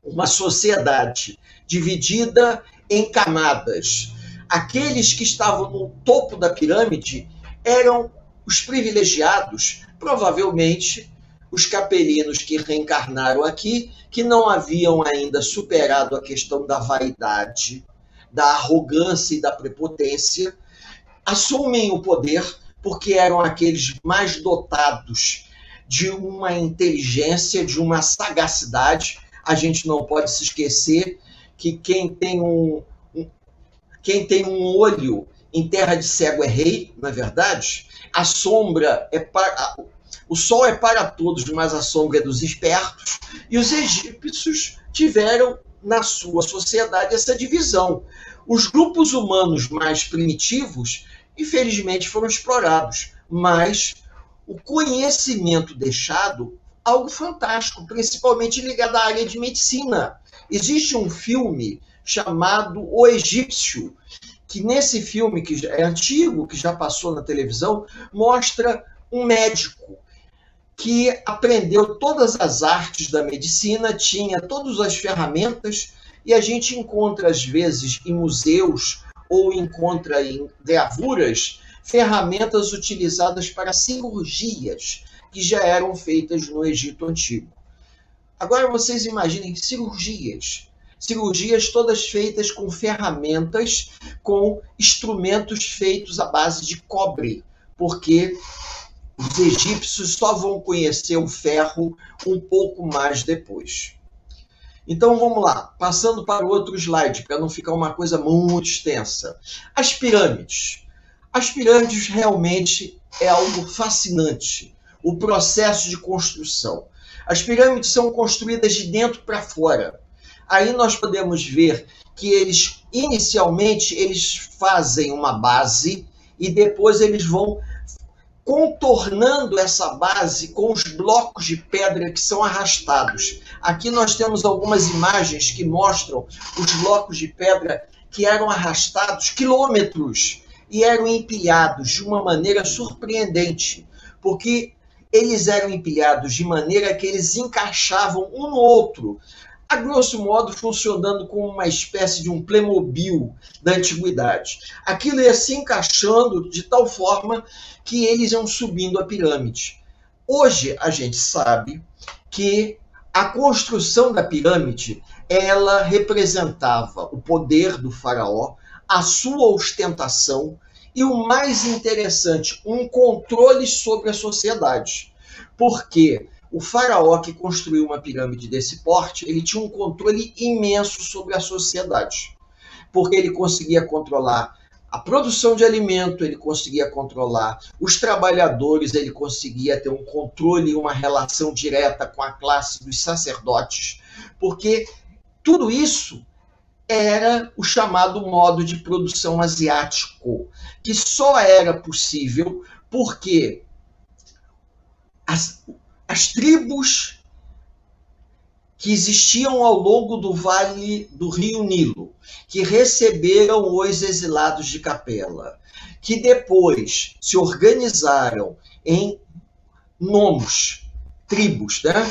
Uma sociedade dividida em camadas. Aqueles que estavam no topo da pirâmide eram os privilegiados, provavelmente os capelinos que reencarnaram aqui, que não haviam ainda superado a questão da vaidade, da arrogância e da prepotência, assumem o poder porque eram aqueles mais dotados de uma inteligência, de uma sagacidade. A gente não pode se esquecer que quem tem um olho em terra de cego é rei, não é verdade? A sombra o sol é para todos, mas a sombra é dos espertos. E os egípcios tiveram na sua sociedade essa divisão. Os grupos humanos mais primitivos, infelizmente, foram explorados, mas o conhecimento deixado, algo fantástico, principalmente ligado à área de medicina. Existe um filme chamado O Egípcio, que nesse filme, que é antigo, que já passou na televisão, mostra um médico que aprendeu todas as artes da medicina, tinha todas as ferramentas, e a gente encontra, às vezes, em museus ou encontra em gravuras, ferramentas utilizadas para cirurgias que já eram feitas no Egito Antigo. Agora vocês imaginem cirurgias todas feitas com ferramentas, com instrumentos feitos à base de cobre, porque os egípcios só vão conhecer o ferro um pouco mais depois. Então vamos lá, passando para o outro slide, para não ficar uma coisa muito extensa. As pirâmides. As pirâmides realmente é algo fascinante, o processo de construção. As pirâmides são construídas de dentro para fora. Aí nós podemos ver que eles, inicialmente, eles fazem uma base e depois eles vão contornando essa base com os blocos de pedra que são arrastados. Aqui nós temos algumas imagens que mostram os blocos de pedra que eram arrastados quilômetros e eram empilhados de uma maneira surpreendente, porque eles eram empilhados de maneira que eles encaixavam um no outro, a grosso modo funcionando como uma espécie de um Playmobil da antiguidade. Aquilo ia se encaixando de tal forma que eles iam subindo a pirâmide. Hoje a gente sabe que a construção da pirâmide, ela representava o poder do faraó, a sua ostentação e, o mais interessante, um controle sobre a sociedade. Porque o faraó que construiu uma pirâmide desse porte, ele tinha um controle imenso sobre a sociedade. Porque ele conseguia controlar a produção de alimento, ele conseguia controlar os trabalhadores, ele conseguia ter um controle e uma relação direta com a classe dos sacerdotes, porque tudo isso era o chamado modo de produção asiático, que só era possível porque as tribos que existiam ao longo do vale do Rio Nilo, que receberam os exilados de Capela, que depois se organizaram em nomos, tribos, né?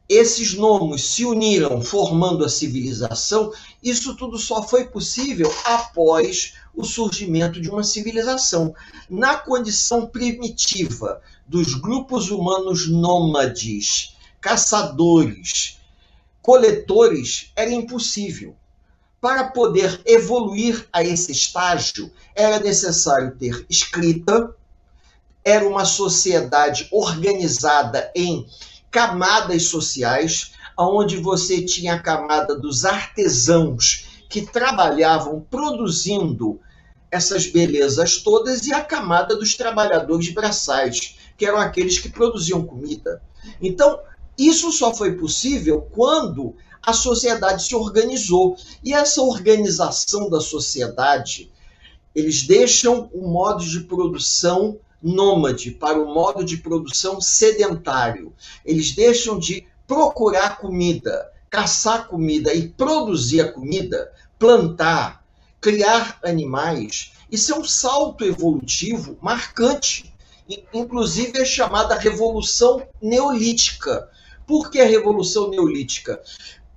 Esses nomos se uniram formando a civilização. Isso tudo só foi possível após o surgimento de uma civilização. Na condição primitiva dos grupos humanos nômades, caçadores, coletores, era impossível. Para poder evoluir a esse estágio, era necessário ter escrita, era uma sociedade organizada em camadas sociais, onde você tinha a camada dos artesãos que trabalhavam produzindo essas belezas todas e a camada dos trabalhadores braçais, que eram aqueles que produziam comida. Então, isso só foi possível quando a sociedade se organizou. E essa organização da sociedade, eles deixam o modo de produção nômade para o modo de produção sedentário. Eles deixam de procurar comida, caçar comida e produzir a comida, plantar, criar animais. Isso é um salto evolutivo marcante. Inclusive é chamada Revolução Neolítica. Por que a Revolução Neolítica?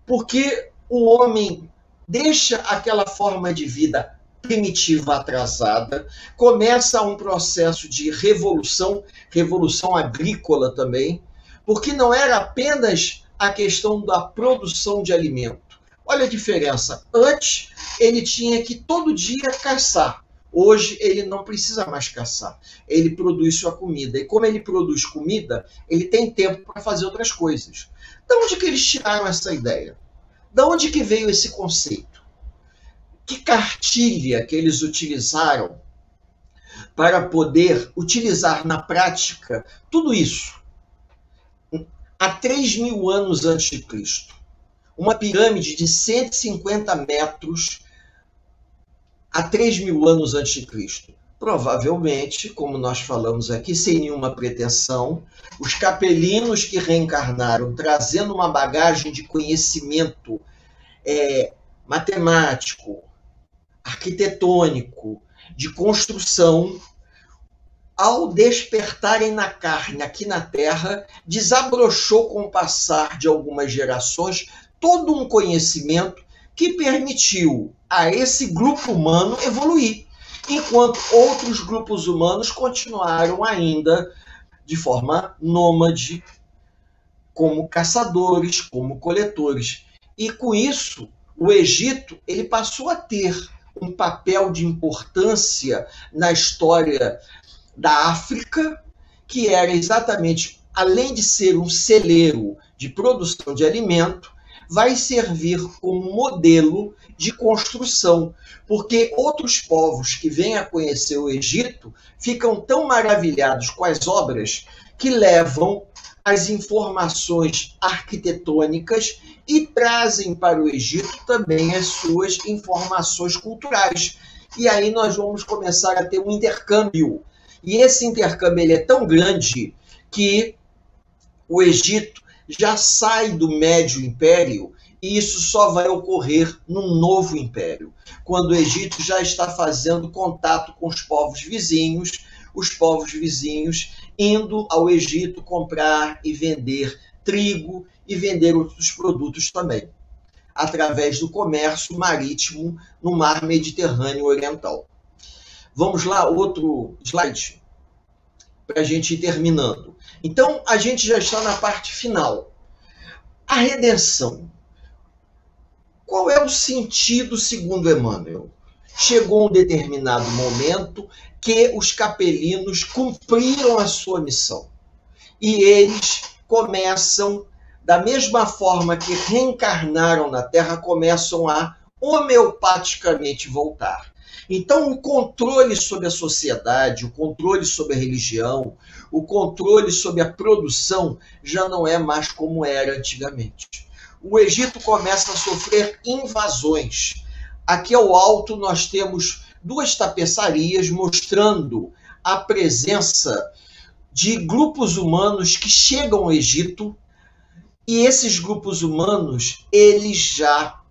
Porque o homem deixa aquela forma de vida primitiva atrasada, começa um processo de revolução agrícola também, porque não era apenas a questão da produção de alimento. Olha a diferença. Antes, ele tinha que todo dia caçar. Hoje, ele não precisa mais caçar. Ele produz sua comida. E como ele produz comida, ele tem tempo para fazer outras coisas. De onde que eles tiraram essa ideia? De onde que veio esse conceito? Que cartilha que eles utilizaram para poder utilizar na prática tudo isso? Há 3.000 anos antes de Cristo, uma pirâmide de 150 metros há 3.000 anos antes de Cristo. Provavelmente, como nós falamos aqui, sem nenhuma pretensão, os capelinos que reencarnaram trazendo uma bagagem de conhecimento matemático, arquitetônico, de construção, ao despertarem na carne aqui na Terra, desabrochou com o passar de algumas gerações todo um conhecimento que permitiu a esse grupo humano evoluir, enquanto outros grupos humanos continuaram ainda de forma nômade, como caçadores, como coletores. E com isso, o Egito ele passou a ter um papel de importância na história da África, que era exatamente, além de ser um celeiro de produção de alimento, vai servir como modelo de construção, porque outros povos que vêm a conhecer o Egito ficam tão maravilhados com as obras que levam as informações arquitetônicas e trazem para o Egito também as suas informações culturais. E aí nós vamos começar a ter um intercâmbio. E esse intercâmbio ele é tão grande que o Egito já sai do Médio Império, e isso só vai ocorrer num novo império, quando o Egito já está fazendo contato com os povos vizinhos indo ao Egito comprar e vender trigo e vender outros produtos também, através do comércio marítimo no mar Mediterrâneo Oriental. Vamos lá, outro slide, para a gente ir terminando. Então, a gente já está na parte final. A redenção. Qual é o sentido segundo Emmanuel? Chegou um determinado momento que os capelinos cumpriram a sua missão. E eles começam, da mesma forma que reencarnaram na Terra, começam a homeopaticamente voltar. Então, o controle sobre a sociedade, o controle sobre a religião, o controle sobre a produção já não é mais como era antigamente. O Egito começa a sofrer invasões. Aqui ao alto nós temos 2 tapeçarias mostrando a presença de grupos humanos que chegam ao Egito, e esses grupos humanos, eles já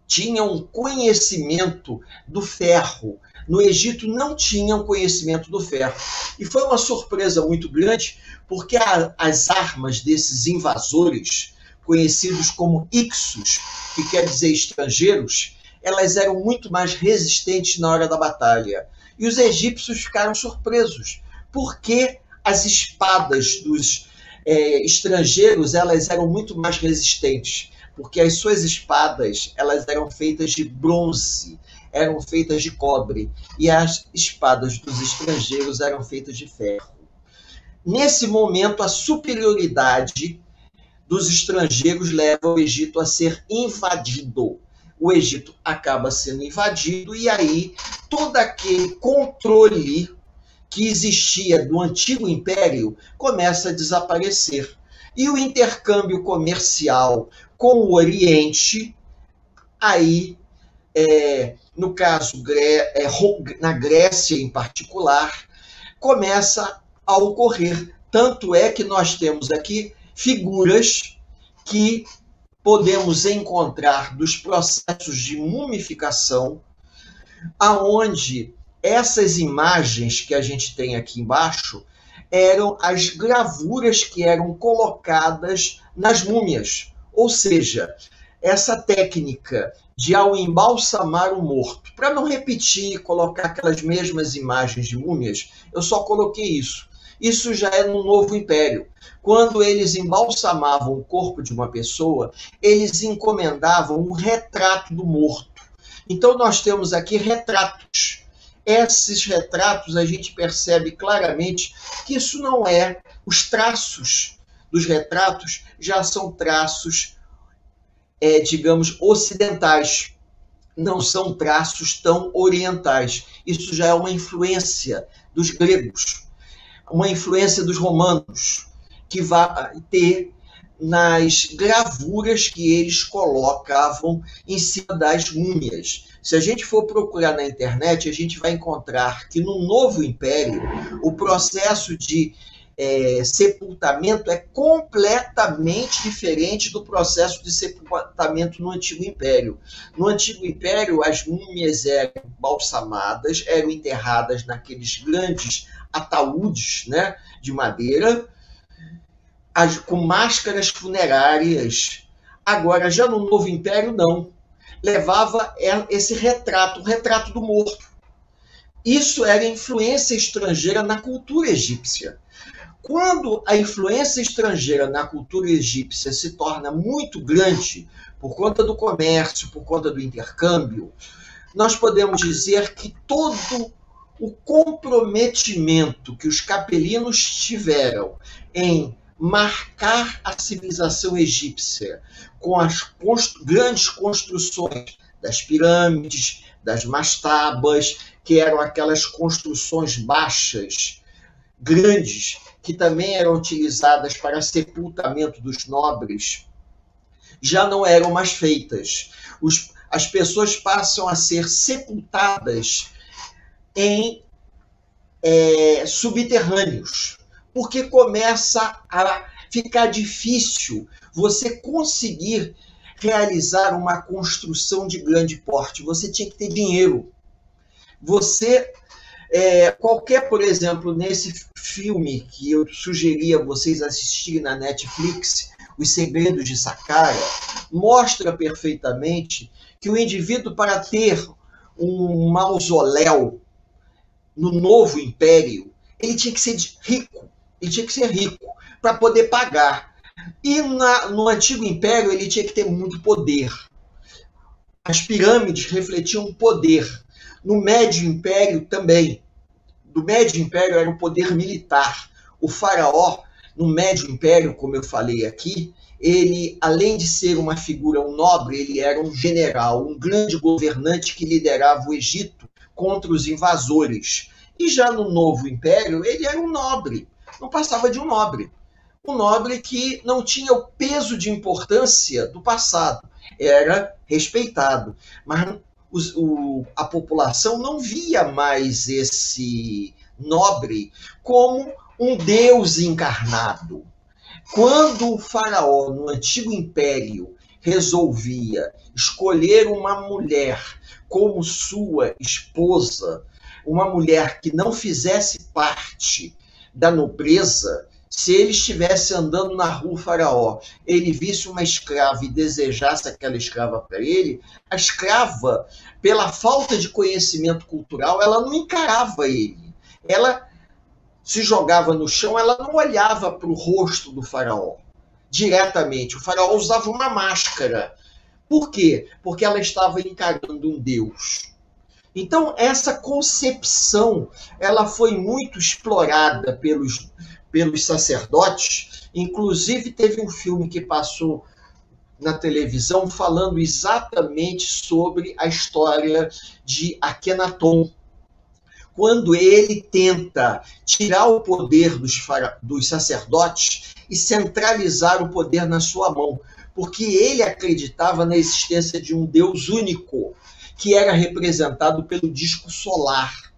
tinham conhecimento do ferro. No Egito não tinham conhecimento do ferro. E foi uma surpresa muito grande, porque as armas desses invasores, conhecidos como Ixos, que quer dizer estrangeiros, elas eram muito mais resistentes na hora da batalha. E os egípcios ficaram surpresos, porque as espadas dos estrangeiros elas eram muito mais resistentes, porque as suas espadas elas eram feitas de bronze, eram feitas de cobre, e as espadas dos estrangeiros eram feitas de ferro. Nesse momento, a superioridade dos estrangeiros leva o Egito a ser invadido. O Egito acaba sendo invadido, e aí todo aquele controle que existia do antigo império começa a desaparecer. E o intercâmbio comercial com o Oriente, aí, no caso, na Grécia em particular, começa a ocorrer. Tanto é que nós temos aqui figuras que podemos encontrar dos processos de mumificação, aonde essas imagens que a gente tem aqui embaixo eram as gravuras que eram colocadas nas múmias. Ou seja, essa técnica de, ao embalsamar o morto, para não repetir e colocar aquelas mesmas imagens de múmias, eu só coloquei isso. Isso já é no Novo Império. Quando eles embalsamavam o corpo de uma pessoa, eles encomendavam um retrato do morto. Então nós temos aqui retratos. Esses retratos a gente percebe claramente que isso não é... Os traços dos retratos já são traços, digamos, ocidentais. Não são traços tão orientais. Isso já é uma influência dos gregos, uma influência dos romanos, que vai ter nas gravuras que eles colocavam em cima das múmias. Se a gente for procurar na internet, a gente vai encontrar que no Novo Império, o processo de sepultamento é completamente diferente do processo de sepultamento no Antigo Império. No Antigo Império, as múmias eram balsamadas, eram enterradas naqueles grandes ataúdes, né, de madeira, com máscaras funerárias. Agora, já no Novo Império, não. Levava esse retrato, o retrato do morto. Isso era influência estrangeira na cultura egípcia. Quando a influência estrangeira na cultura egípcia se torna muito grande, por conta do comércio, por conta do intercâmbio, nós podemos dizer que todo o comprometimento que os capelinos tiveram em marcar a civilização egípcia com as grandes construções das pirâmides, das mastabas, que eram aquelas construções baixas grandes, que também eram utilizadas para sepultamento dos nobres, já não eram mais feitas. As pessoas passam a ser sepultadas em subterrâneos, porque começa a ficar difícil você conseguir realizar uma construção de grande porte. Você tinha que ter dinheiro. Por exemplo, nesse filme que eu sugeri a vocês assistirem na Netflix, Os Segredos de Saqqara, mostra perfeitamente que o indivíduo, para ter um mausoléu no novo império, ele tinha que ser rico. Ele tinha que ser rico para poder pagar. E no antigo império ele tinha que ter muito poder. As pirâmides refletiam poder. No médio império também. Do médio império era o poder militar. O faraó, no médio império, como eu falei aqui, ele, além de ser uma figura, um nobre, ele era um general, um grande governante que liderava o Egito contra os invasores. E já no novo império, ele era um nobre, não passava de um nobre. Um nobre que não tinha o peso de importância do passado, era respeitado. Mas a população não via mais esse nobre como um deus encarnado. Quando o faraó, no antigo império, resolvia escolher uma mulher como sua esposa, uma mulher que não fizesse parte da nobreza, se ele estivesse andando na rua faraó, ele visse uma escrava e desejasse aquela escrava para ele, a escrava, pela falta de conhecimento cultural, ela não encarava ele. Ela se jogava no chão, ela não olhava para o rosto do faraó diretamente. O faraó usava uma máscara. Por quê? Porque ela estava encarando um deus. Então, essa concepção ela foi muito explorada pelos sacerdotes. Inclusive, teve um filme que passou na televisão falando exatamente sobre a história de Akenaton, quando ele tenta tirar o poder dos sacerdotes e centralizar o poder na sua mão, porque ele acreditava na existência de um Deus único, que era representado pelo disco solar.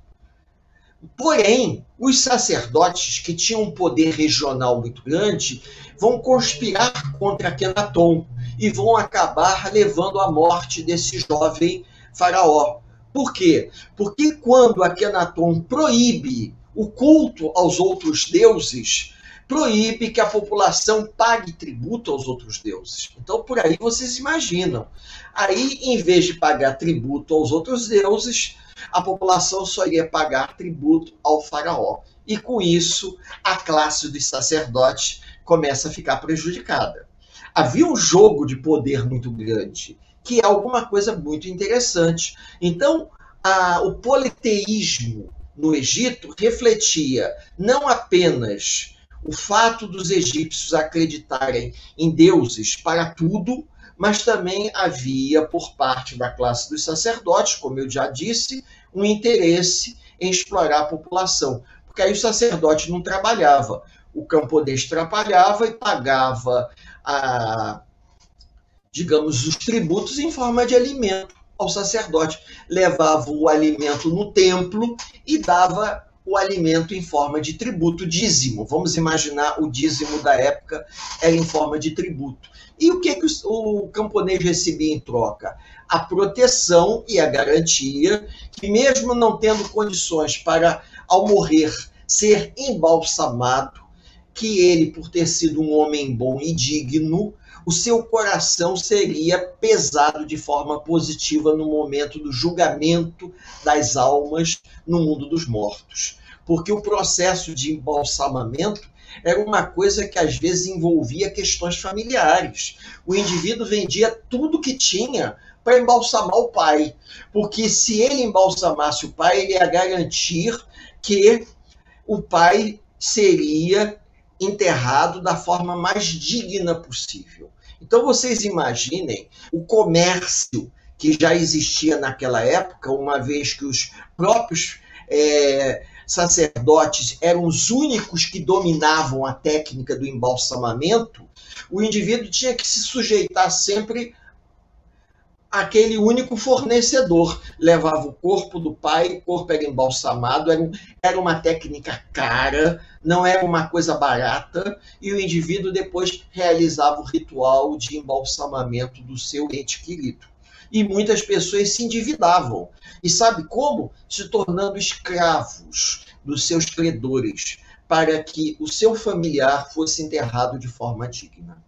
Porém, os sacerdotes, que tinham um poder regional muito grande, vão conspirar contra Akenaton e vão acabar levando à morte desse jovem faraó. Por quê? Porque quando Akenaton proíbe o culto aos outros deuses, proíbe que a população pague tributo aos outros deuses. Então, por aí vocês imaginam. Aí, em vez de pagar tributo aos outros deuses, a população só iria pagar tributo ao faraó. E com isso, a classe dos sacerdotes começa a ficar prejudicada. Havia um jogo de poder muito grande, que é alguma coisa muito interessante. Então, o politeísmo no Egito refletia não apenas o fato dos egípcios acreditarem em deuses para tudo, mas também havia, por parte da classe dos sacerdotes, como eu já disse, um interesse em explorar a população. Porque aí o sacerdote não trabalhava, o camponês trabalhava e pagava digamos, os tributos em forma de alimento ao sacerdote. Levava o alimento no templo e dava o alimento em forma de tributo, dízimo. Vamos imaginar o dízimo da época era em forma de tributo. E o que o camponês recebia em troca? A proteção e a garantia que, mesmo não tendo condições para, ao morrer, ser embalsamado, que ele, por ter sido um homem bom e digno, o seu coração seria pesado de forma positiva no momento do julgamento das almas no mundo dos mortos. Porque o processo de embalsamamento era uma coisa que às vezes envolvia questões familiares. O indivíduo vendia tudo que tinha para embalsamar o pai. Porque se ele embalsamasse o pai, ele ia garantir que o pai seria enterrado da forma mais digna possível. Então vocês imaginem o comércio que já existia naquela época, uma vez que os próprios sacerdotes eram os únicos que dominavam a técnica do embalsamamento, o indivíduo tinha que se sujeitar sempre àquele único fornecedor. Levava o corpo do pai, o corpo era embalsamado, era uma técnica cara, não era uma coisa barata, e o indivíduo depois realizava o ritual de embalsamamento do seu ente querido. E muitas pessoas se endividavam. E sabe como? Se tornando escravos dos seus credores, para que o seu familiar fosse enterrado de forma digna.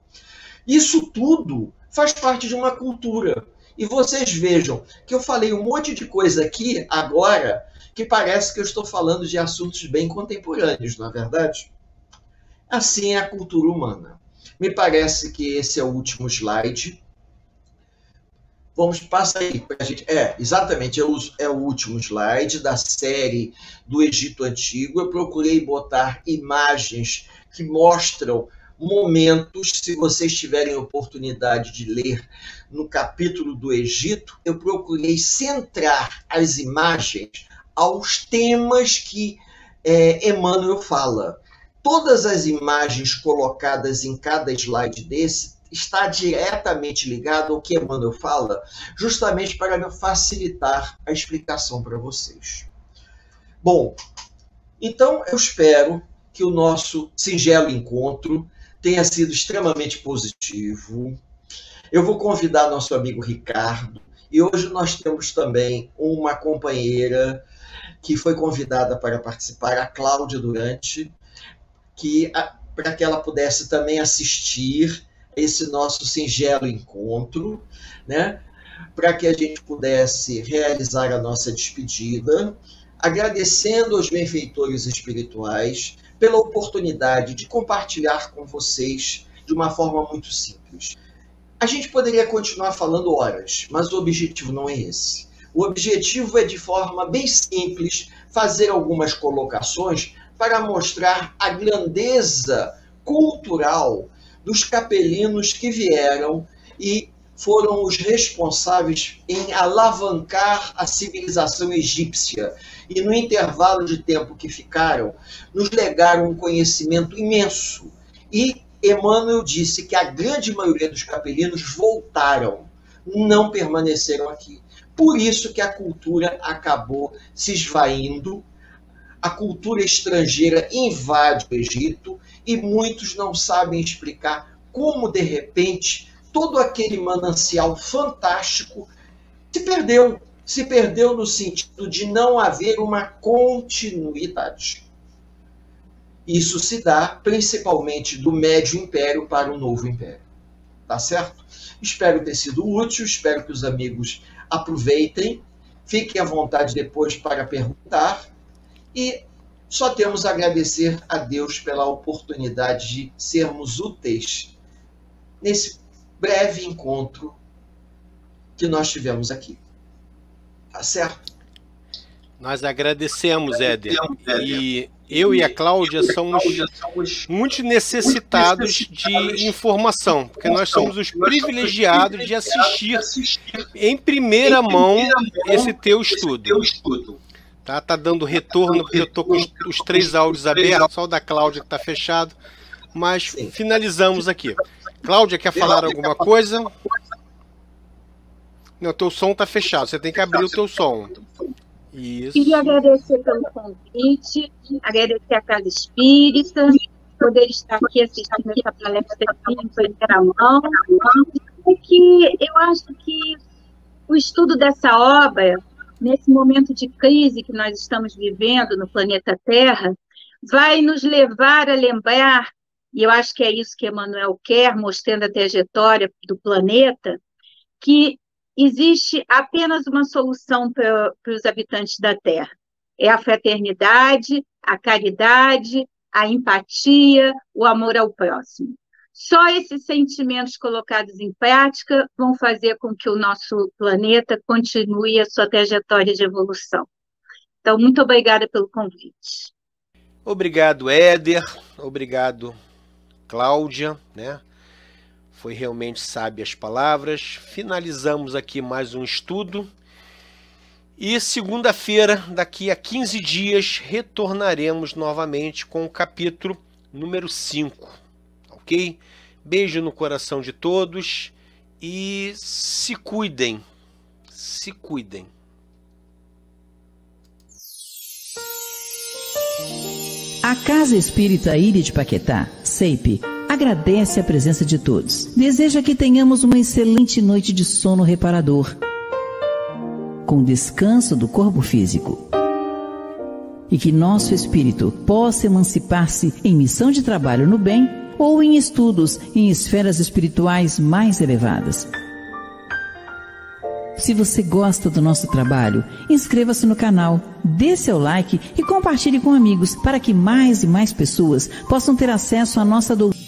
Isso tudo faz parte de uma cultura. E vocês vejam que eu falei um monte de coisa aqui agora que parece que eu estou falando de assuntos bem contemporâneos, não é verdade? Assim é a cultura humana. Me parece que esse é o último slide. Vamos passar aí para a gente. Exatamente, é o último slide da série do Egito Antigo. Eu procurei botar imagens que mostram momentos, se vocês tiverem oportunidade de ler no capítulo do Egito, eu procurei centrar as imagens aos temas que Emmanuel fala. Todas as imagens colocadas em cada slide desse está diretamente ligado ao que Emmanuel fala, justamente para facilitar a explicação para vocês. Bom, então eu espero que o nosso singelo encontro tenha sido extremamente positivo. Eu vou convidar nosso amigo Ricardo, e hoje nós temos também uma companheira que foi convidada para participar, a Cláudia Durante, para que ela pudesse também assistir esse nosso singelo encontro, né? Para que a gente pudesse realizar a nossa despedida, agradecendo aos benfeitores espirituais pela oportunidade de compartilhar com vocês de uma forma muito simples. A gente poderia continuar falando horas, mas o objetivo não é esse. O objetivo é, de forma bem simples, fazer algumas colocações para mostrar a grandeza cultural dos capelinos que vieram e foram os responsáveis em alavancar a civilização egípcia. E no intervalo de tempo que ficaram, nos legaram um conhecimento imenso. E Emmanuel disse que a grande maioria dos capelinos voltaram, não permaneceram aqui. Por isso que a cultura acabou se esvaindo, a cultura estrangeira invade o Egito e muitos não sabem explicar como, de repente, todo aquele manancial fantástico se perdeu no sentido de não haver uma continuidade. Isso se dá principalmente do Médio Império para o Novo Império. Tá certo? Espero ter sido útil, espero que os amigos aproveitem, fiquem à vontade depois para perguntar, e só temos a agradecer a Deus pela oportunidade de sermos úteis nesse breve encontro que nós tivemos aqui. Tá certo? Nós agradecemos, Éder. E eu e a Cláudia somos muito necessitados de informação, porque nós somos os privilegiados de assistir em primeira mão esse teu estudo. Tá dando retorno, porque eu estou com os 3 áudios abertos, só o da Cláudia que está fechado, mas finalizamos aqui. Cláudia, quer falar alguma coisa? Não, teu som está fechado, você tem que abrir o teu som. Isso. Queria agradecer pelo convite, agradecer a Casa Espírita, poder estar aqui assistindo essa palestra em primeira mão, porque eu acho que o estudo dessa obra, nesse momento de crise que nós estamos vivendo no planeta Terra, vai nos levar a lembrar, e eu acho que é isso que Emmanuel quer, mostrando a trajetória do planeta, que existe apenas uma solução para os habitantes da Terra. É a fraternidade, a caridade, a empatia, o amor ao próximo. Só esses sentimentos colocados em prática vão fazer com que o nosso planeta continue a sua trajetória de evolução. Então, muito obrigada pelo convite. Obrigado, Éder. Obrigado, Cláudia, né? Foi realmente sábia as palavras. Finalizamos aqui mais um estudo. E segunda-feira, daqui a 15 dias, retornaremos novamente com o capítulo número 5, ok? Beijo no coração de todos e se cuidem, se cuidem. A Casa Espírita Ilha de Paquetá, CEIP, agradece a presença de todos. Deseja que tenhamos uma excelente noite de sono reparador, com descanso do corpo físico. E que nosso espírito possa emancipar-se em missão de trabalho no bem ou em estudos em esferas espirituais mais elevadas. Se você gosta do nosso trabalho, inscreva-se no canal, dê seu like e compartilhe com amigos para que mais e mais pessoas possam ter acesso à nossa doutrina.